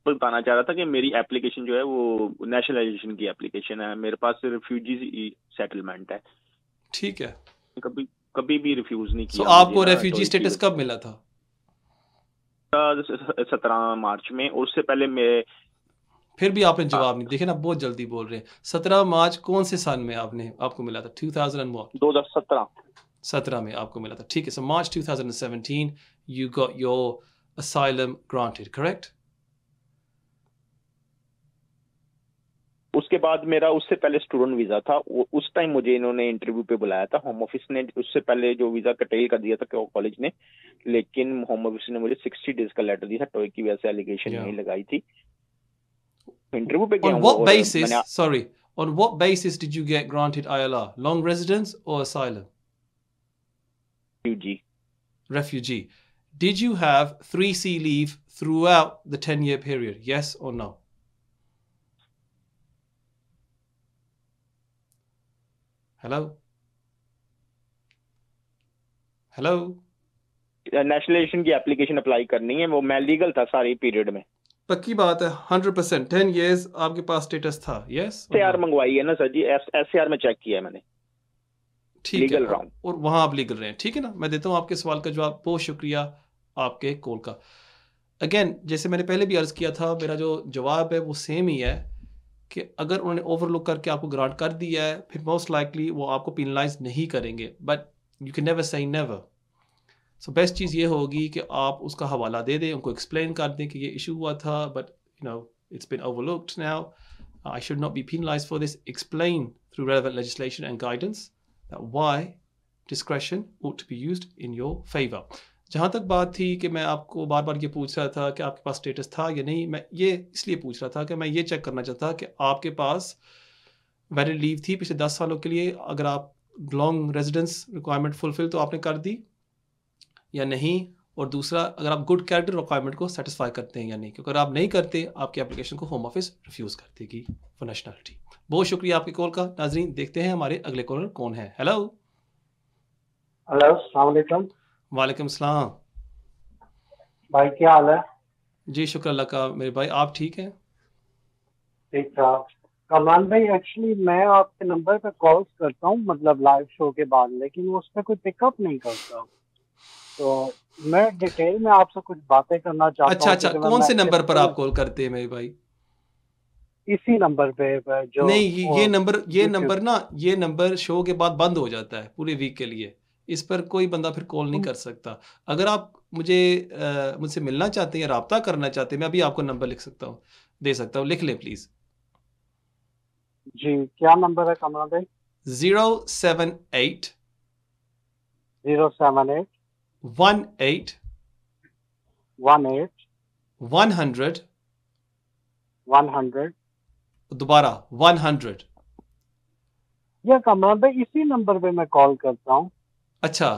बताना चाह रहा था कि मेरी एप्लीकेशन जो है वो नेशनलाइजेशन की एप्लीकेशन है, मेरे पास रिफ्यूजी सेटलमेंट है। ठीक है, कभी भी रिफ्यूज नहीं किया। आपको रेफ्यूजी स्टेटस कब मिला था? 17 मार्च में, और उससे पहले मैं फिर भी आपने जवाब नहीं। देखे ना, बहुत जल्दी बोल रहे हैं। 17 मार्च कौन से साल में आपको मिला था? 2017 में आपको मिला था। ठीक है, सो मार्च 2017 you got your asylum granted, correct? उसके बाद मेरा उससे पहले स्टूडेंट वीजा था, उस टाइम मुझे इन्होंने इंटरव्यू पे बुलाया था। होम ऑफिस ने उससे पहले जो वीजा कटेल कर दिया था कॉलेज ने, लेकिन होम ऑफिस ने मुझे 60 डेज का लेटर दिया था, टॉय की वजह से एलिगेशन नहीं लगाई थी। इंटरव्यू पे गया। On what basis, sorry, on what basis did you get granted ILR? Long residence or asylum? Refugee. Did you have 3C leave throughout the 10-year period? Yes or no? Hello? Nationalisation की application apply करनी है, वो मैं legal था सारी period में। पक्की बात है, 100%, 10 years आपके पास स्टेटस था? यस। SAR मंगवाई है ना सर जी, SAR में चेक किया है मैंने। ठीक है, और वहां आप लीगल रहे हैं। ठीक है ना, मैं देता हूं आपके सवाल का जवाब। बहुत शुक्रिया आपके कॉल का। अगेन, जैसे मैंने पहले भी अर्ज किया था, मेरा जो जवाब है वो सेम ही है कि अगर उन्होंने ओवरलुक करके आपको ग्रांट कर दिया है, फिर मोस्ट लाइकली वो आपको पेनलाइज नहीं करेंगे, but you can never say never. So best चीज़ ये होगी कि आप उसका हवाला दे दें, उनको एक्सप्लेन कर दें कि ये इशू हुआ था, but you know it's been overlooked now, I should not be penalised for this. Explain through relevant legislation and guidance that why discretion ought to be used in your favor. जहाँ तक बात थी कि मैं आपको बार बार ये पूछ रहा था कि आपके पास स्टेटस था या नहीं, मैं ये इसलिए पूछ रहा था कि मैं ये चेक करना चाहता कि आपके पास वैलिड लीव थी पिछले 10 सालों के लिए। अगर आप लॉन्ग रेजिडेंस रिक्वायरमेंट फुलफिल तो आपने कर दी या नहीं, और दूसरा, अगर आप गुड कैरेक्टर रिक्वायरमेंट को सेटिस्फाई करते हैं या नहीं, क्योंकि अगर आप नहीं करते, आपकी एप्लीकेशन को होम ऑफिस रिफ्यूज़ कर देगी फॉर नेशनलिटी। बहुत शुक्रिया आपके कॉल का। नाजरीन, देखते हैं हमारे अगले कॉलर कौन है। हेलो अस्सलाम वालेकुम। वालेकुम सलाम भाई, क्या हाल है? जी शुक्र अल्लाह का मेरे भाई, आप ठीक हैं? ठीक ठाक। कमरान भाई, एक्चुअली मैं आपके नंबर पे कॉल्स करता हूँ, मतलब लाइव शो के बाद, लेकिन वो उस पर कोई पिकअप नहीं करता। तो मैं डिटेल में आपसे कुछ बातें करना चाहता अच्छा हूँ अच्छा, क्योंकि कौन से मैं नंबर पर आप कॉल करते हैं मेरे भाई? इसी नंबर पे जो नहीं, ये YouTube नंबर ना, ये नंबर शो के बाद बंद हो जाता है पूरे वीक के लिए। इस पर कोई बंदा फिर कॉल नहीं कर सकता। अगर आप मुझसे मिलना चाहते हैं या राब्ता करना चाहते हैं, मैं अभी आपको नंबर लिख सकता हूँ, दे सकता हूँ, लिख लें प्लीज़। जी क्या नंबर है कमरा भाई? 078 078 18 18 100, 100। दोबारा 100। या कमरा भाई इसी नंबर पे मैं कॉल करता हूँ, अच्छा,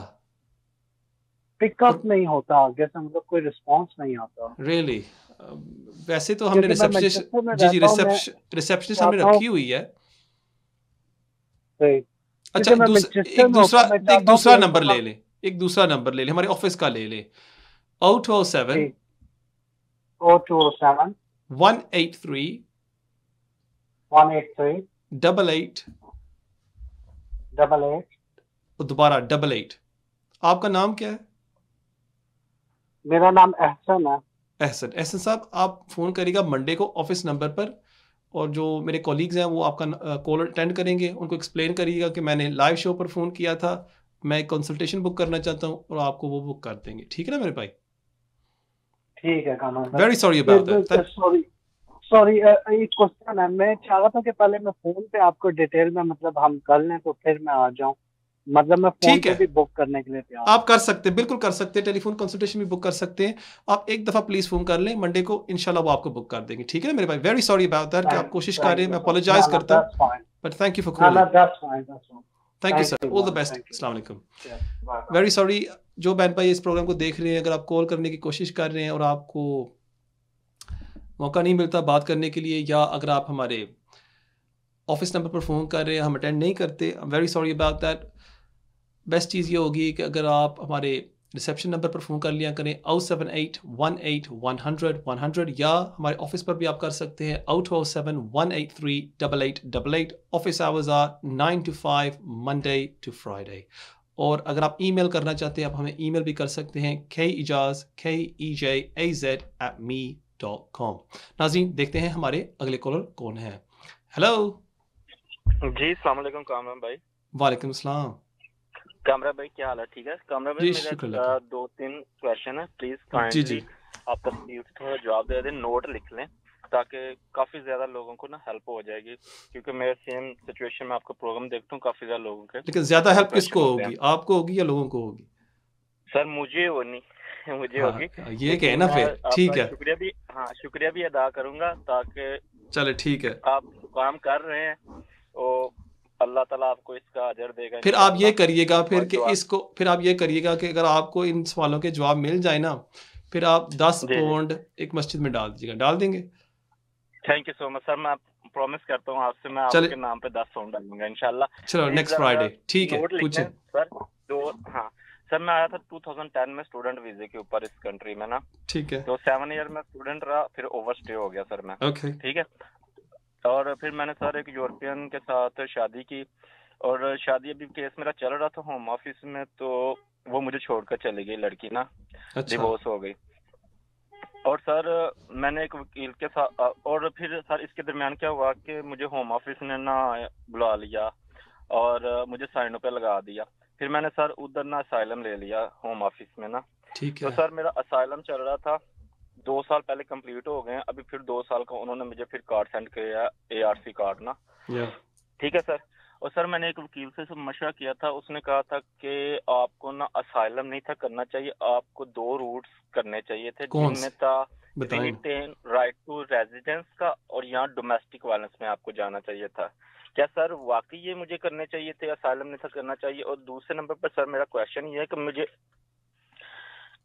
पिकअप नहीं होता आगे से, मतलब कोई रिस्पांस नहीं आता रियली? वैसे तो हमने क्योंकि मैं रिसेप्शनिस्ट, मैनचेस्टर में जी जी, रहता हूँ। मैं रिसेप्शनिस्ट हमने चाहता हूँ रखी हुई है। सही, अच्छा, क्योंकि मैं मैनचेस्टर एक में होता दूसरा, हूँ, मैं एक चाहता हूँ कि दूसरा एक नंबर दफा। ले लें, एक दूसरा नंबर ले लें, हमारे ऑफिस का ले लें। 0207 जी 0207 183 183 88, 88। और दोबारा 88। आपका नाम क्या है? मेरा नाम एहसन है। एहसन। एहसन साहब, आप फ़ोन करिएगा मंडे को ऑफिस नंबर पर, और जो मेरे कॉलीग्स हैं वो आपका कॉल अटेंड करेंगे। उनको एक्सप्लेन करिएगा कि मैंने लाइव शो पर फ़ोन किया था, मैं कंसल्टेशन बुक करना चाहता हूँ, और आपको वो बुक कर देंगे। ठीक है ना मेरे भाई? ठीक है कानून भाई। वेरी सॉरी फिर अबाउट दैट। सॉरी सॉरी, एक क्वेश्चन है। मैं चाह रहा था कि पहले मैं फोन पे आपको डिटेल में मतलब हम कर लें तो फिर मैं आ जाऊं, मतलब मैं फोन ठीक पे है, भी बुक करने के लिए तैयार हूं। आप कर सकते हैं, बिल्कुल कर सकते हैं, टेलीफोन कंसल्टेशन भी बुक कर सकते हैं। आप एक दफ़ा प्लीज़ फ़ोन कर लें मंडे को, इंशाल्लाह वो आपको बुक कर देंगे। ठीक है ना मेरे भाई? वेरी सॉरी अबाउट दैट कि आप कोशिश कर रहे थैंक हैं, यू मैं सर। ना अपोलोजाइज ना करता हूँ, that's fine. But thank you for ना ना calling. That's fine, that's fine. Thank you thank sir, you all the ma'am, best, thank you. अस्सलाम वालेकुम। Yes bye bye. Very sorry जो बैन भाई इस प्रोग्राम को देख रहे हैं, अगर आप कॉल करने की कोशिश कर रहे हैं और आपको मौका नहीं मिलता बात करने के लिए, या अगर आप हमारे ऑफिस नंबर पर फ़ोन कर रहे हैं, हम अटेंड नहीं करते, I am very sorry about that. Best चीज़ ये होगी कि अगर आप हमारे रिसेप्शन नंबर पर फ़ोन कर लिया करें, 078 18 100 100, या हमारे ऑफिस पर भी आप कर सकते हैं 0207 183 8888। Office hours are 9 to 5 Monday to Friday. और अगर आप ईमेल करना चाहते हैं, आप हमें ईमेल भी कर सकते हैं, kejaz@me.com। नाज़रीन, देखते हैं हमारे अगले कॉलर कौन है। हेलो। जी अस्सलाम वालेकुम कामरान भाई। वालेकुम सलाम। कामरान भाई क्या हाल है? ठीक है कामरान भाई, जी मेरा शुक्र अल्लाह का। 2-3 क्वेश्चन है, प्लीज जी जी, काइंडली आप तफसील से थोड़ा जवाब दे दें, नोट लिख लें ताकि काफी ज्यादा लोगों को ना हेल्प हो जाएगी, क्योंकि मैं सेम सिचुएशन में आपका प्रोग्राम देखता हूँ, काफी ज्यादा लोगों के लेकिन ज़्यादा हेल्प डिप्रेशन किसको होते हैं। होगी, आपको होगी या लोगों को होगी? सर मुझे वो नहीं मुझे हाँ, होगी, ये लेकिन कहना मैं फिर ठीक आपका है। शुक्रिया भी अदा करूंगा ताकि चले ठीक है, आप जो काम कर रहे हैं वो अल्लाह ताला आपको इसका अजर देगा फिर आप ये इंशाअल्लाह। करिएगा फिर और कि दुआ। इसको, फिर आप ये करिएगा कि अगर आपको इन सवालों के जवाब मिल जाए ना, फिर आप 10 जी जी, पौंड एक मस्जिद में डाल दीजिएगा। डाल देंगे? Thank you so much sir, मैं प्रॉमिस करता हूँ आपसे, मैं चले, आपके नाम पे 10 साउंड डालूंगा इंशाल्लाह। चलो प्लीज नेक्स्ट फ्राइडे ठीक है, नोट लिख पूछें। लें सर। दो, हाँ सर, मैं आया था 2010 में स्टूडेंट वीजे के ऊपर इस कंट्री में ना, ठीक है, तो 7 ईयर में स्टूडेंट रहा, फिर ओवरस्टे हो गया सर मैं। ओके, ठीक है, और फिर मैंने सर एक यूरोपियन के साथ शादी की, और शादी अभी केस मेरा चल रहा था होम ऑफिस में, तो वो मुझे छोड़कर चली गई लड़की ना, अच्छा, डिवोर्स हो गई। और सर मैंने एक वकील के साथ, और फिर सर इसके दरमियान क्या हुआ कि मुझे होम ऑफिस ने ना बुला लिया और मुझे साइनों पे लगा दिया। फिर मैंने सर उधर ना असाइलम ले लिया होम ऑफिस में ना, ठीक तो है, सर मेरा असाइलम चल रहा था, 2 साल पहले कंप्लीट हो गए हैं, अभी फिर 2 साल का उन्होंने मुझे फिर कार्ड सेंड किया, ARC कार्ड ना। या ठीक है सर, और सर मैंने एक वकील से मशवरा किया था, उसने कहा था कि आपको ना असाइलम नहीं था करना चाहिए, आपको 2 रूट्स करने चाहिए थे, कौन जिनमें से था बताएं? रिटेन राइट टू रेजिडेंस का, और यहाँ डोमेस्टिक वायलेंस में आपको जाना चाहिए था। क्या सर वाकई ये मुझे करने चाहिए थे, असाइलम नहीं था करना चाहिए? और दूसरे नंबर पर सर मेरा क्वेश्चन ये है कि मुझे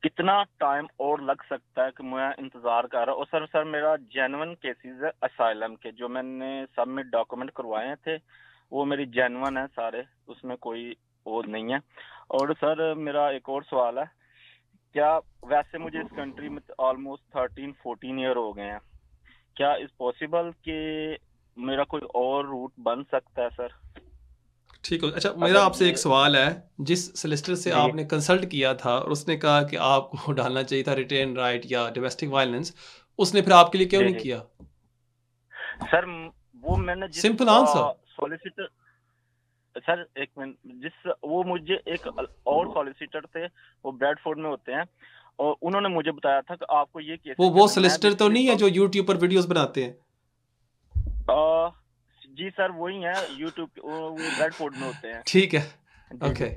कितना टाइम और लग सकता है कि मैं इंतजार कर रहा हूँ? और सर मेरा जेन्युइन केसेस है असाइलम के, जो मैंने सबमिट डॉक्यूमेंट करवाए थे वो मेरी जेन्युइन है सारे, उसमें कोई वो नहीं है। और सर मेरा एक और सवाल है, क्या वैसे मुझे इस कंट्री में ऑलमोस्ट 13-14 ईयर हो गए हैं, क्या इस पॉसिबल कि मेरा कोई और रूट बन सकता है सर? ठीक है। अच्छा, मेरा आपसे एक सवाल है, जिस सोलिसिटर से आपने कंसल्ट किया था और उसने कहा कि आपको डालना चाहिए था रिटेन राइट या डोमेस्टिक वायलेंस, उसने फिर आपके लिए क्यों नहीं किया? सर वो मैंने सिंपल आंसर। सॉलिसिटर सर एक मिनट, वो मुझे एक और सॉलिसिटर थे, वो ब्रैडफोर्ड में होते हैं, और उन्होंने मुझे बताया था कि आपको ये केस वो सोलिसिटर तो नहीं है जो यूट्यूब पर वीडियोस बनाते हैं? जी सर वही है, यूट्यूब वो ब्रैडफोर्ड में होते हैं। ठीक है, ओके,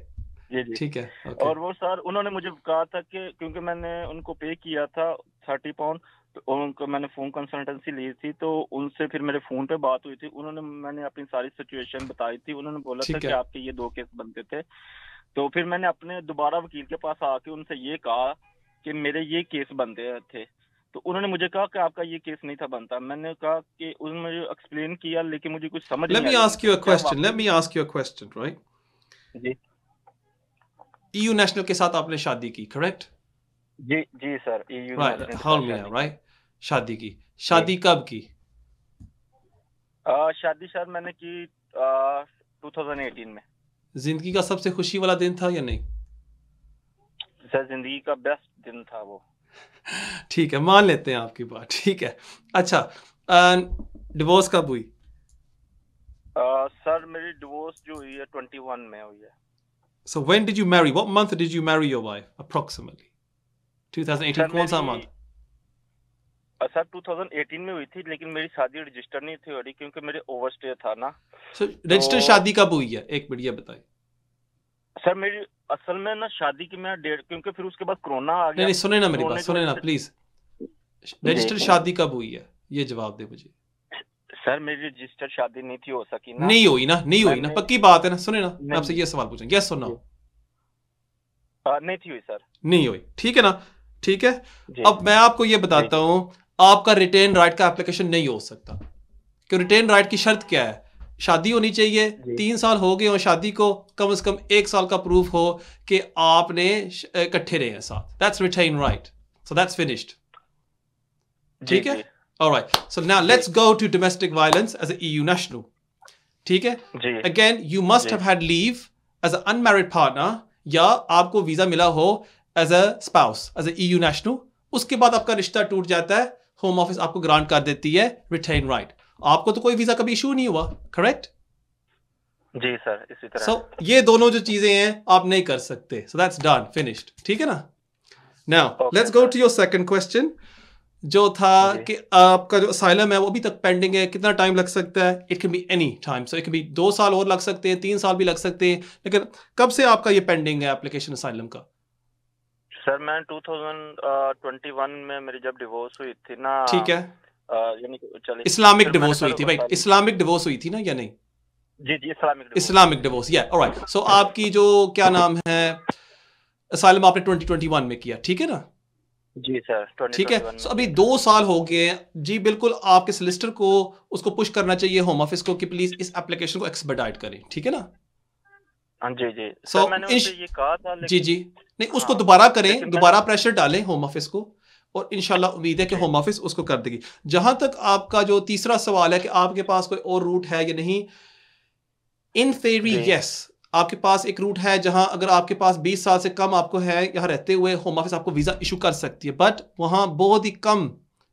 जी ठीक है, और वो सर उन्होंने मुझे कहा था कि क्योंकि मैंने उनको पे किया था 30 पाउंड, तो उनको मैंने फोन कंसल्टेंसी ली थी, तो उनसे फिर मेरे फोन पे बात हुई थी, मैंने अपनी सारी सिचुएशन बताई थी, उन्होंने बोला था कि आपके ये 2 केस बनते थे। तो फिर मैंने अपने दोबारा वकील के पास आके उनसे ये कहा कि मेरे ये केस बनते थे, तो उन्होंने मुझे कहा कि आपका ये केस नहीं था बनता। मैंने कहा कि उन्होंने मुझे एक्सप्लेन किया, लेकिन मुझे कुछ समझ नहीं आया। Let me ask you a question, right? जी। EU नेशनल के साथ आपने शादी की, करेक्ट? जी सर, EU राइट, शादी की। शादी कब की? शादी सर मैंने की 2018 में। जिंदगी का सबसे खुशी वाला दिन था या नहीं? सर जिंदगी का बेस्ट दिन था वो। ठीक है, मान लेते हैं आपकी बात, ठीक है। अच्छा, डिवोर्स कब हुई? सर मेरी डिवोर्स जो हुई है 21 में हुई है। So when did you marry? What month did you marry your wife approximately? 2018 कौन सा मंथ? सर 2018 में हुई थी, लेकिन मेरी शादी रजिस्टर नहीं थी हो रही क्योंकि मेरे ओवरस्टे था ना। So रजिस्टर शादी कब हुई है? एक मिनट ये बताइए। सर मेरी असल में ना शादी की मैं डेट, क्योंकि फिर उसके बाद कोरोना आ गया। नहीं सुने ना मेरी बात, सुने ना प्लीज। रजिस्टर शादी कब हुई है, ये जवाब दे मुझे। सर मेरी रजिस्टर शादी नहीं थी हो सकी ना। नहीं हुई ना, पक्की बात है ना? सुने ना, मैं आपसे ये सवाल पूछूं, यस और नो? नहीं थी हुई सर, नहीं हुई, ठीक है ना? ठीक है, अब मैं आपको ये बताता हूं, आपका रिटेन राइट का एप्लीकेशन नहीं हो सकता। कि रिटेन राइट की शर्त क्या है? शादी होनी चाहिए, 3 साल हो गए हो शादी को, कम से कम 1 साल का प्रूफ हो कि आपने इकट्ठे रहे हैं साथ। That's written right, so that's finished. ठीक है, alright. So now let's go to domestic violence as a EU national. ठीक है, again you must have had leave as a unmarried partner, या आपको वीजा मिला हो as a spouse, as a EU national. उसके बाद आपका रिश्ता टूट जाता है, होम ऑफिस आपको ग्रांट कर देती है रिटेन राइट। आपको तो कोई वीजा कभी इशू नहीं हुआ, करेक्ट? जी सर, इसी तरह। सो ये दोनों जो चीजें हैं आप नहीं कर सकते, सो दैट्स डन, फिनिश्ड। ठीक है ना? Now let's go to your second question, जो था कि आपका जो असाइलम है वो अभी तक पेंडिंग है, कितना टाइम लग सकता है? It can be any time, so it can be 2 साल और लग सकते हैं, 3 साल भी लग सकते हैं, लेकिन कब से आपका ये पेंडिंग है एप्लीकेशन असाइलम का? सर मैं 2021 में मेरी जब डिवोर्स हुई थी ना। ठीक है, यानी इस्लामिक डिवोर्स हुई थी भाई, इस्लामिक डिवोर्स हुई थी ना या नहीं? जी इस्लामिक डिवोर्स, या ऑलराइट। सो आपकी जो क्या नाम है असाइलम आपने 2021 में किया, ठीक है ना? जी सर, ठीक है। सो अभी 2 साल हो गए जी। बिल्कुल आपके सोलिसिटर को उसको पुश करना चाहिए होम ऑफिस को कि प्लीज इस एप्लीकेशन को एक्सपेडाइट करें, ठीक है ना? जी सो मैंने उनसे ये कहा था, लेकिन जी नहीं, उसको दोबारा करें, दोबारा प्रेशर डालें होम ऑफिस को, और इंशाल्लाह उम्मीद है कि होम ऑफिस उसको कर देगी। जहां तक आपका जो तीसरा सवाल है कि आपके पास कोई और रूट है या नहीं, इन थ्योरी यस, आपके पास एक रूट है जहां अगर आपके पास 20 साल से कम आपको है यहाँ रहते हुए, होम ऑफिस आपको वीजा इशू कर सकती है, बट वहां बहुत ही कम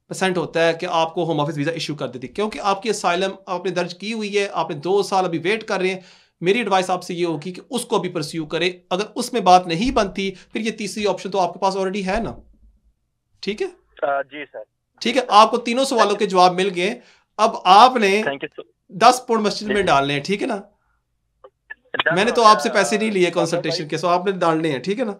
% होता है कि आपको होम ऑफिस वीजा इशू कर देती है, क्योंकि आपकी असाइलम आपने दर्ज की हुई है, आपने 2 साल अभी वेट कर रहे हैं। मेरी एडवाइस आपसे ये होगी कि उसको भी परस्यू करें। अगर उसमें बात नहीं बनती, फिर ये तीसरी ऑप्शन तो आपके पास ऑलरेडी है ना। ठीक है जी सर, ठीक है, आपको तीनों सवालों के जवाब मिल गए। अब आपने 10 पाउंड मस्जिद में डालने हैं, ठीक है ना? मैंने तो आपसे पैसे नहीं लिए कंसल्टेशन के, सो आपने डालने हैं, ठीक है ना?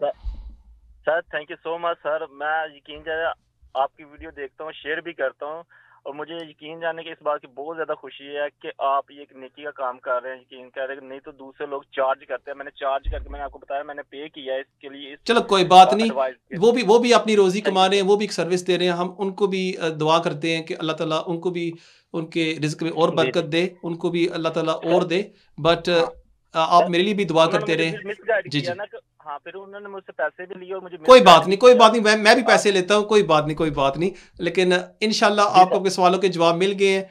Sir thank you so much sir. मैं यकीन जाने आपकी वीडियो देखता हूँ, शेयर भी करता हूँ, और मुझे यकीन जाने की इस बात की बहुत ज्यादा खुशी है कि आप ये एक नेकी का काम कर रहे हैं। यकीन कर रहे हैं, नहीं तो दूसरे लोग चार्ज करते हैं। मैंने चार्ज करके, मैंने आपको बताया, मैंने पे किया है इसके लिए। चलो कोई बात नहीं, वो भी अपनी रोजी कमा रहे हैं, वो भी एक सर्विस दे रहे हैं। हम उनको भी दुआ करते हैं कि अल्लाह ताला उनको भी उनके रिज्क में और बरकत दे, उनको भी अल्लाह ताला और दे। बट आप मेरे लिए भी दुआ करते रहे। जी हाँ, फिर उन्होंने मुझसे पैसे भी लिए और मुझे कोई बात नहीं, मैं भी पैसे लेता हूँ, कोई बात नहीं। लेकिन इंशाल्लाह आपको अपने सवालों के जवाब मिल गए हैं।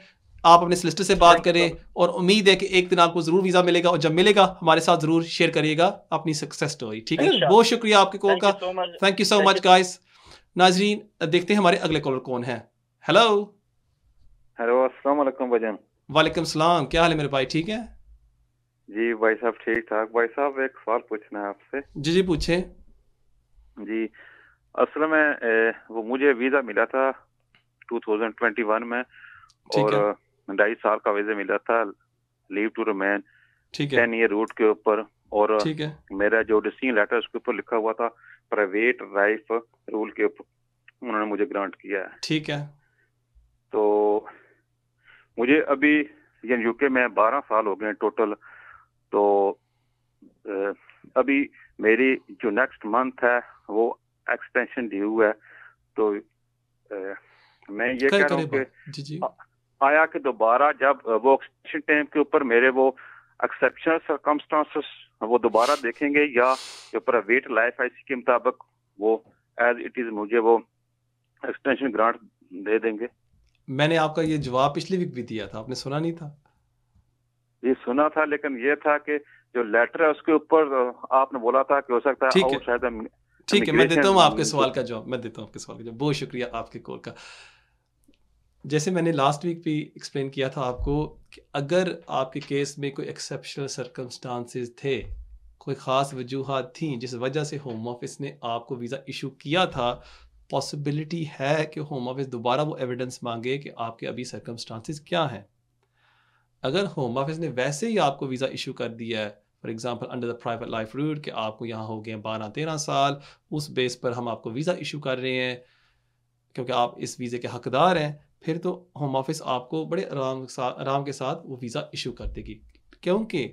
आप अपने सोलिसिटर से बात करें और उम्मीद है कि एक दिन आपको ज़रूर वीज़ा मिलेगा, और जब मिलेगा हमारे साथ ज़रूर शेयर करिएगा अपनी सक्सेस स्टोरी। ठीक है, बहुत शुक्रिया आपके कॉल का, thank you so much guys. नाजरीन, देखते हैं हमारे अगले कॉलर कौन है। हेलो हेलो, अस्सलाम वालेकुम भाईजान। वालेकुम सलाम, क्या हाल है मेरे भाई? ठीक है जी भाई साहब, ठीक ठाक। भाई साहब एक सवाल पूछना है आपसे। जी पूछें। जी, असल में वो मुझे वीज़ा मिला था 2021 में, और 2.5 साल का वीज़ा मिला था leave to remain 10 year route के ऊपर, और मेरा जो डिसीजन लेटर उसके ऊपर लिखा हुआ था प्राइवेट लाइफ रूल के ऊपर, उन्होंने मुझे ग्रांट किया है। ठीक है, तो मुझे अभी यूके में 12 साल हो गए टोटल। तो अभी मेरी जो नेक्स्ट मंथ है वो एक्सटेंशन ड्यू है। तो मैं ये कह रहा हूँ कि आया कि दोबारा जब वो एक्सटेंशन टाइम के ऊपर मेरे वो एक्सेप्शनल सर्कमस्टांसेस वो दोबारा देखेंगे, या प्राइवेट लाइफ आईसी के मुताबिक वो एज इट इज मुझे वो एक्सटेंशन ग्रांट दे देंगे। मैंने आपका ये जवाब पिछली वीक भी दिया था, आपने सुना नहीं था? ये सुना था, लेकिन ये था कि जो लेटर है उसके ऊपर आपने बोला था कि हो सकता है और शायद। ठीक है, मैं देता हूँ आपके सवाल का जवाब, बहुत शुक्रिया आपके कॉल का। जैसे मैंने लास्ट वीक भी एक्सप्लेन किया था आपको कि अगर आपके केस में कोई एक्सेप्शनल सर्कमस्टांसेस थे, कोई ख़ास वजूहात थी जिस वजह से होम ऑफिस ने आपको वीज़ा इशू किया था, पॉसिबिलिटी है कि होम ऑफिस दोबारा वो एविडेंस मांगे कि आपके अभी सर्कमस्टांसेस क्या हैं। अगर होम ऑफिस ने वैसे ही आपको वीज़ा इशू कर दिया है, for example under the private life rule, कि आपको यहाँ हो गए 12-13 साल, उस बेस पर हम आपको वीज़ा इशू कर रहे हैं क्योंकि आप इस वीज़े के हकदार हैं, फिर तो होम ऑफिस आपको बड़े आराम के साथ वो वीज़ा इशू कर देगी। क्योंकि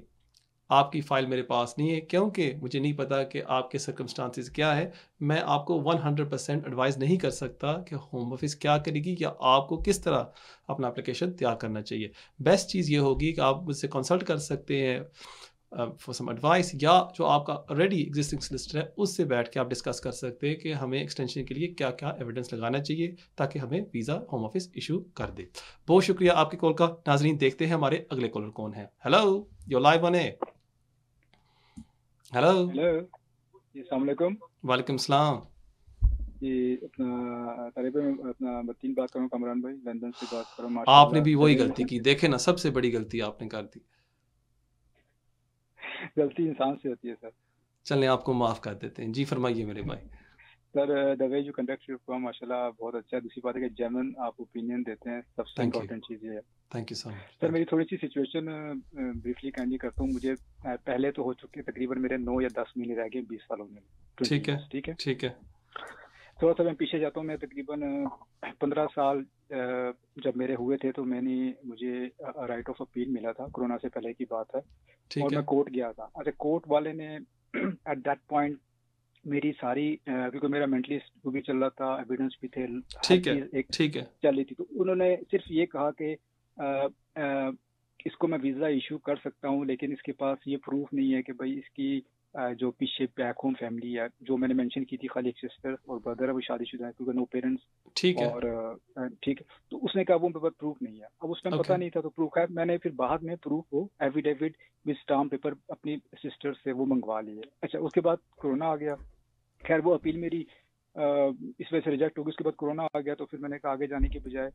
आपकी फ़ाइल मेरे पास नहीं है, क्योंकि मुझे नहीं पता कि आपके सर्कमस्टांसेस क्या है, मैं आपको 100% एडवाइस नहीं कर सकता कि होम ऑफिस क्या करेगी या आपको किस तरह अपना एप्लीकेशन तैयार करना चाहिए। बेस्ट चीज़ ये होगी कि आप मुझसे कंसल्ट कर सकते हैं फॉर सम एडवाइस, या जो आपका ऑलरेडी एग्जिस्टिंग सोलिसिटर है उससे बैठ के आप डिस्कस कर सकते हैं कि हमें एक्सटेंशन के लिए क्या क्या एविडेंस लगाना चाहिए ताकि हमें वीज़ा होम ऑफिस इशू कर दे। बहुत शुक्रिया आपके कॉल का। नाजरीन, देखते हैं हमारे अगले कॉलर कौन है। Hello, you live on air. Hello जी, अस्सलाम वालेकुम। वालेकुम सलाम जी, अपना बतीन बात कर रहा हूँ, कमरान भाई लंदन से बात कर रहा हूँ। आपने भी वही गलती की, देखे ना, सबसे बड़ी गलती आपने कर दी। गलती इंसान से होती है सर। चलें, आपको माफ कर देते हैं। जी फरमाइए मेरे भाई। Sir, the way you conduct your programme माशाल्लाह बहुत अच्छा है। दूसरी बात है कि जेन्युइन आप ओपिनियन देते हैं, सबसे इम्पोर्टेंट चीज़ ये है। Thank you so much sir. मेरी थोड़ी सी सिचुएशन ब्रीफली काइंडली करता हूँ। मुझे पहले तो हो चुके तकरीबन मेरे 9 या 10 महीने रह गए 20 सालों में। ठीक है, ठीक है, ठीक है। थोड़ा सा मैं पीछे जाता हूँ। मैं तकरीबन 15 साल जब मेरे हुए थे तो मुझे राइट ऑफ अपील मिला था, कोरोना से पहले की बात है, और मैं कोर्ट गया था। अच्छा, कोर्ट वाले ने एट दैट पॉइंट मेरी सारी क्योंकि मेरा मेंटली भी चल रहा था, एविडेंस भी थे, ठीक है, ठीक है, चल रही थी, तो उन्होंने सिर्फ ये कहा कि इसको मैं वीज़ा इशू कर सकता हूँ, लेकिन इसके पास ये प्रूफ नहीं है कि भाई इसकी जो पीछे बैक होम फैमिली है, जो मैंने मेंशन की थी, खाली एक सिस्टर और ब्रदर है, वो शादीशुदा है, क्योंकि नो पेरेंट्स। ठीक है, और ठीक है, तो उसने कहा वो मेरे पास प्रूफ नहीं है। अब उस टाइम पता नहीं था, तो प्रूफ है, मैंने फिर बाद में प्रूफ हो एफिडेविट विद स्टाम्प पेपर अपनी सिस्टर से वो मंगवा लिए। अच्छा, उसके बाद कोरोना आ गया। खैर, वो अपील मेरी इस वजह से रिजेक्ट हो गई। उसके बाद कोरोना आ गया, तो फिर मैंने कहा आगे जाने के बजाय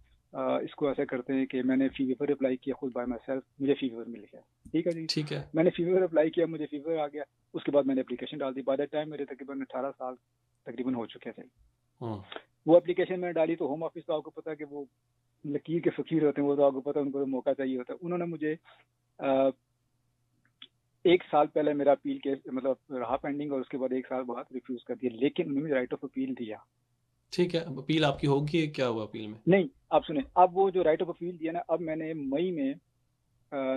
इसको ऐसा करते हैं कि मैंने फीवर अप्लाई किया खुद बाय माई सेल्फ, मुझे फीवर मिल गया। ठीक है जी, ठीक है, मैंने फीवर अप्लाई किया, मुझे फीवर आ गया। उसके बाद मैंने एप्लीकेशन डाल दी। बाय दैट टाइम मेरे तकरीबन 18 साल तकरीबन हो चुके थे। वो एप्लीकेशन मैंने डाली, तो होम ऑफिस तो आपको पता है कि वो लकीर के फकीर होते हैं, वो तो आपको पता है, उनको तो मौका चाहिए होता है। उन्होंने मुझे 1 साल पहले मेरा अपील केस मतलब रहा पेंडिंग, और उसके बाद 1 साल बाद रिफ्यूज कर दिया, लेकिन उन्होंने राइट ऑफ अपील दिया। ठीक है, अपील आपकी होगी, क्या हुआ अपील में? नहीं, आप सुने, अब वो जो राइट ऑफ अपील दिया ना, अब मैंने मई में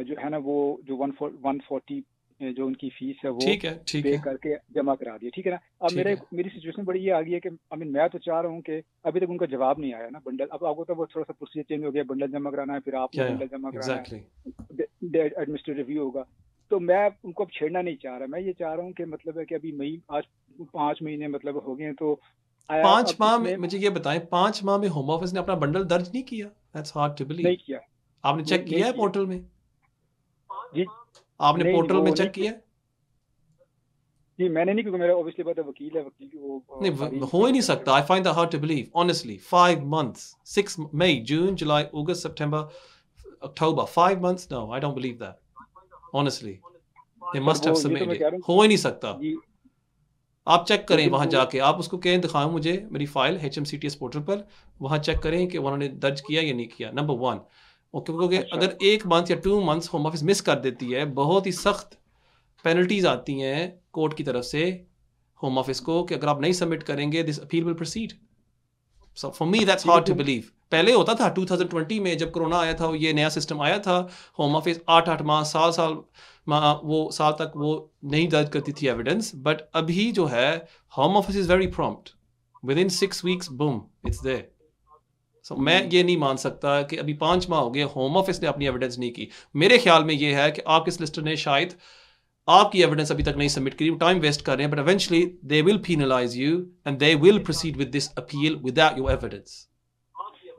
जो है ना, वो जो 140 जो उनकी फीस है वो पे करके जमा करा दिया। ठीक है ना। अब मेरी सिचुएशन बड़ी ये आ गई है कि मैं तो चाह रहा हूँ कि अभी तक उनका जवाब नहीं आया ना। बंडल, अब आपको तो वो थोड़ा सा प्रोसीजर चेंज हो गया, बंडल जमा कराना है, फिर आपको बंडल जमा कराना है, एडमिनिस्ट्रेटिव रिव्यू होगा। तो मैं उनको अब छेड़ना नहीं चाह रहा। मैं ये चाह रहा हूँ कि मतलब है कि अभी मई, आज 5 महीने मतलब हो गए हैं, तो 5 माह में मुझे ये बताएं, 5 माह में होम ऑफिस ने अपना बंडल दर्ज नहीं किया? That's hard to believe. नहीं किया, आपने चेक किया है पोर्टल में? जी आपने पोर्टल में चेक किया? जी मैंने नहीं, क्योंकि मेरा ऑब्वियसली पता वकील है, वकील की वो नहीं हो ही नहीं सकता. I find that hard to believe honestly. 5 months, 6 May, June, July, August, September, October, 5 months. No, I don't believe that. Honestly, they must have submitted it. हो ही नहीं सकता. आप चेक करें वहां जाके, आप उसको कहें दिखाएं मुझे मेरी फाइल HMCTS पोर्टल पर, वहां चेक करें कि उन्होंने दर्ज किया या नहीं किया. नंबर 1. क्योंकि अगर 1 month या 2 months होम ऑफिस मिस कर देती है, बहुत ही सख्त पेनल्टीज आती हैं कोर्ट की तरफ से होम ऑफिस को कि अगर आप नहीं सबमिट करेंगे this appeal will proceed. So for me that's hard to believe. पहले होता था 2020 में जब कोरोना आया था, ये नया सिस्टम आया था, होम ऑफिस 8 माह वो साल तक वो नहीं दर्ज करती थी एविडेंस. बट अभी जो है home office is very prompt. Within 6 weeks boom it's there. So मैं ये नहीं मान सकता कि अभी 5 माह हो गए होम ऑफिस ने अपनी एविडेंस नहीं की. मेरे ख्याल में ये है कि आपके सॉलिसिटर ने शायद आपकी एविडेंस अभी तक नहीं सबमिट करी, टाइम वेस्ट कर रहे हैं. But eventually they will penalised you and they will proceed with this appeal without your evidence.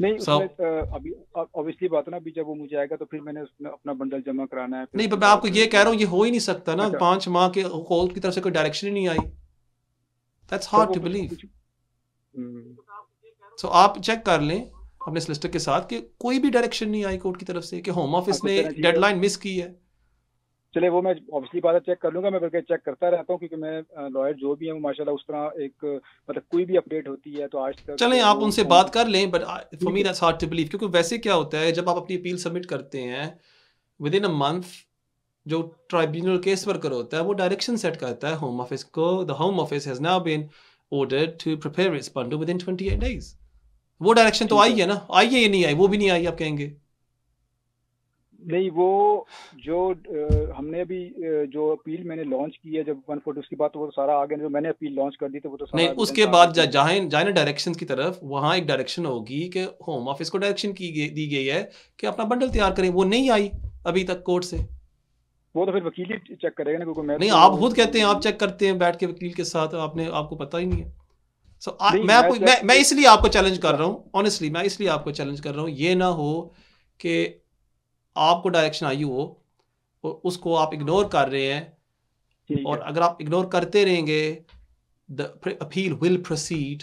नहीं अभी ऑब्वियसली बात है ना, अभी जब वो मुझे आएगा तो फिर मैंने अपना बंडल जमा कराना है. नहीं, मैं आपको ये कह रहा हूँ ये हो ही नहीं सकता ना. 5 माह के कोर्ट की तरफ से कोई डायरेक्शन ही नहीं आई. That's hard to believe. So आप चेक कर लें अपने सॉलिसिटर के साथ कि कोई भी डायरेक्शन नहीं आई कोर्ट की तरफ से कि होम ऑफिस ने डेडलाइन मिस की है. चले वो मैं ऑब्वियसली बात चेक कर लूंगा. मैं बल्कि चेक करता रहता हूँ क्योंकि मैं लॉयर जो भी है वो माशाल्लाह उस तरह एक मतलब कोई भी अपडेट होती है तो आज तक चलें आप उनसे बात कर लें. But for me that's hard to believe, क्योंकि वैसे क्या होता है जब आप अपनी अपील सबमिट करते हैं विद इन अ मंथ जो ट्राइब्यूनल केस वर्कर होता है वो डायरेक्शन सेट करता है होम ऑफिस को. The home office has now been ordered to prepare its bundle within 28 days. वो डायरेक्शन तो आई है ना, आई है या नहीं आई? वो भी नहीं आई आप कहेंगे. नहीं, वो जो हमने अभी जो अपील मैंने लॉन्च की है जब 140 उसके बाद तो वो सारा आ गया. जो मैंने अपील लॉन्च कर दी तो वो तो सारा नहीं, उसके बाद जाए डायरेक्शंस की तरफ, वहां एक डायरेक्शन होगी कि होम ऑफिस को डायरेक्शन दी गई है कि अपना बंडल तैयार करें. वो नहीं आई अभी तक कोर्ट से. वो तो फिर वकील ही चेक करेगा ना, क्योंकि मैं नहीं, आप खुद कहते हैं आप चेक करते हैं बैठ के वकील के साथ, आपको पता ही नहीं है. सो मैं इसलिए आपको चैलेंज कर रहा हूँ. ऑनेस्टली मैं इसलिए आपको चैलेंज कर रहा हूँ. ये ना हो कि आपको डायरेक्शन आई हो और उसको आप इग्नोर कर रहे हैं, और अगर आप इग्नोर करते रहेंगे the appeal will proceed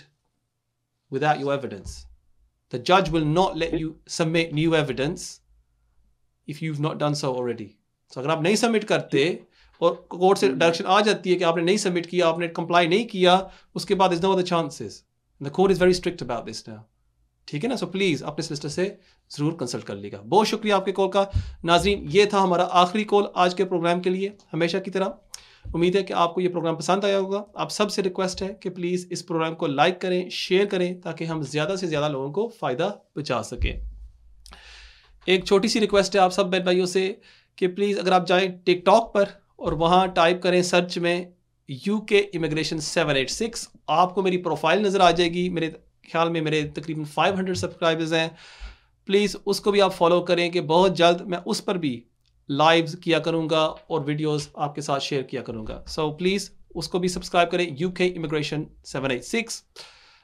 without your evidence. The जज will not let you submit new evidence if you have not done so already. So अगर आप नहीं सबमिट करते और कोर्ट से डायरेक्शन आ जाती है कि आपने नहीं सबमिट किया, आपने कंप्लाई नहीं किया, उसके बाद is no other chances. The court is very strict about this now. ठीक है ना. सो प्लीज़ अपने सॉलिसिटर से ज़रूर कंसल्ट कर लीजिएगा. बहुत शुक्रिया आपके कॉल का. नाज़रीन, ये था हमारा आखिरी कॉल आज के प्रोग्राम के लिए. हमेशा की तरह उम्मीद है कि आपको ये प्रोग्राम पसंद आया होगा. आप सबसे रिक्वेस्ट है कि प्लीज़ इस प्रोग्राम को लाइक करें, शेयर करें, ताकि हम ज़्यादा से ज़्यादा लोगों को फ़ायदा पहुँचा सकें. एक छोटी सी रिक्वेस्ट है आप सब बहन भाइयों से कि प्लीज़ अगर आप जाएँ टिकटॉक पर और वहाँ टाइप करें सर्च में UK इमिग्रेशन 786, आपको मेरी प्रोफाइल नज़र आ जाएगी. मेरे ख्याल में मेरे तकरीबन 500 सब्सक्राइबर्स हैं. प्लीज़ उसको भी आप फॉलो करें कि बहुत जल्द मैं उस पर भी लाइव्स किया करूँगा और वीडियोस आपके साथ शेयर किया करूँगा. सो प्लीज़ उसको भी सब्सक्राइब करें, UK इमिग्रेशन 786.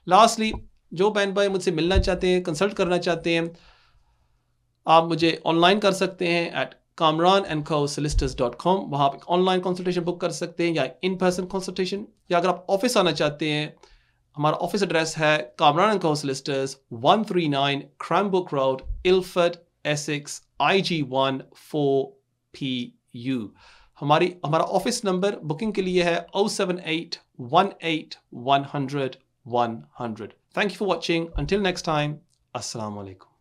लास्टली, जो बहन भाई मुझसे मिलना चाहते हैं, कंसल्ट करना चाहते हैं, आप मुझे ऑनलाइन कर सकते हैं एट kamranandcosolicitors.com. वहाँ आप ऑनलाइन कंसल्टेशन बुक कर सकते हैं या इन पर्सन कंसल्टेशन, या अगर आप ऑफिस आना चाहते हैं, हमारा ऑफिस एड्रेस है Kamran & Co Solicitors, 139 Cranbrook Road, Ilford, Essex, IG1 4PU. हमारा ऑफिस नंबर बुकिंग के लिए है 078 18 100 100. Thank you for watching. Until next time, Assalamu alaikum.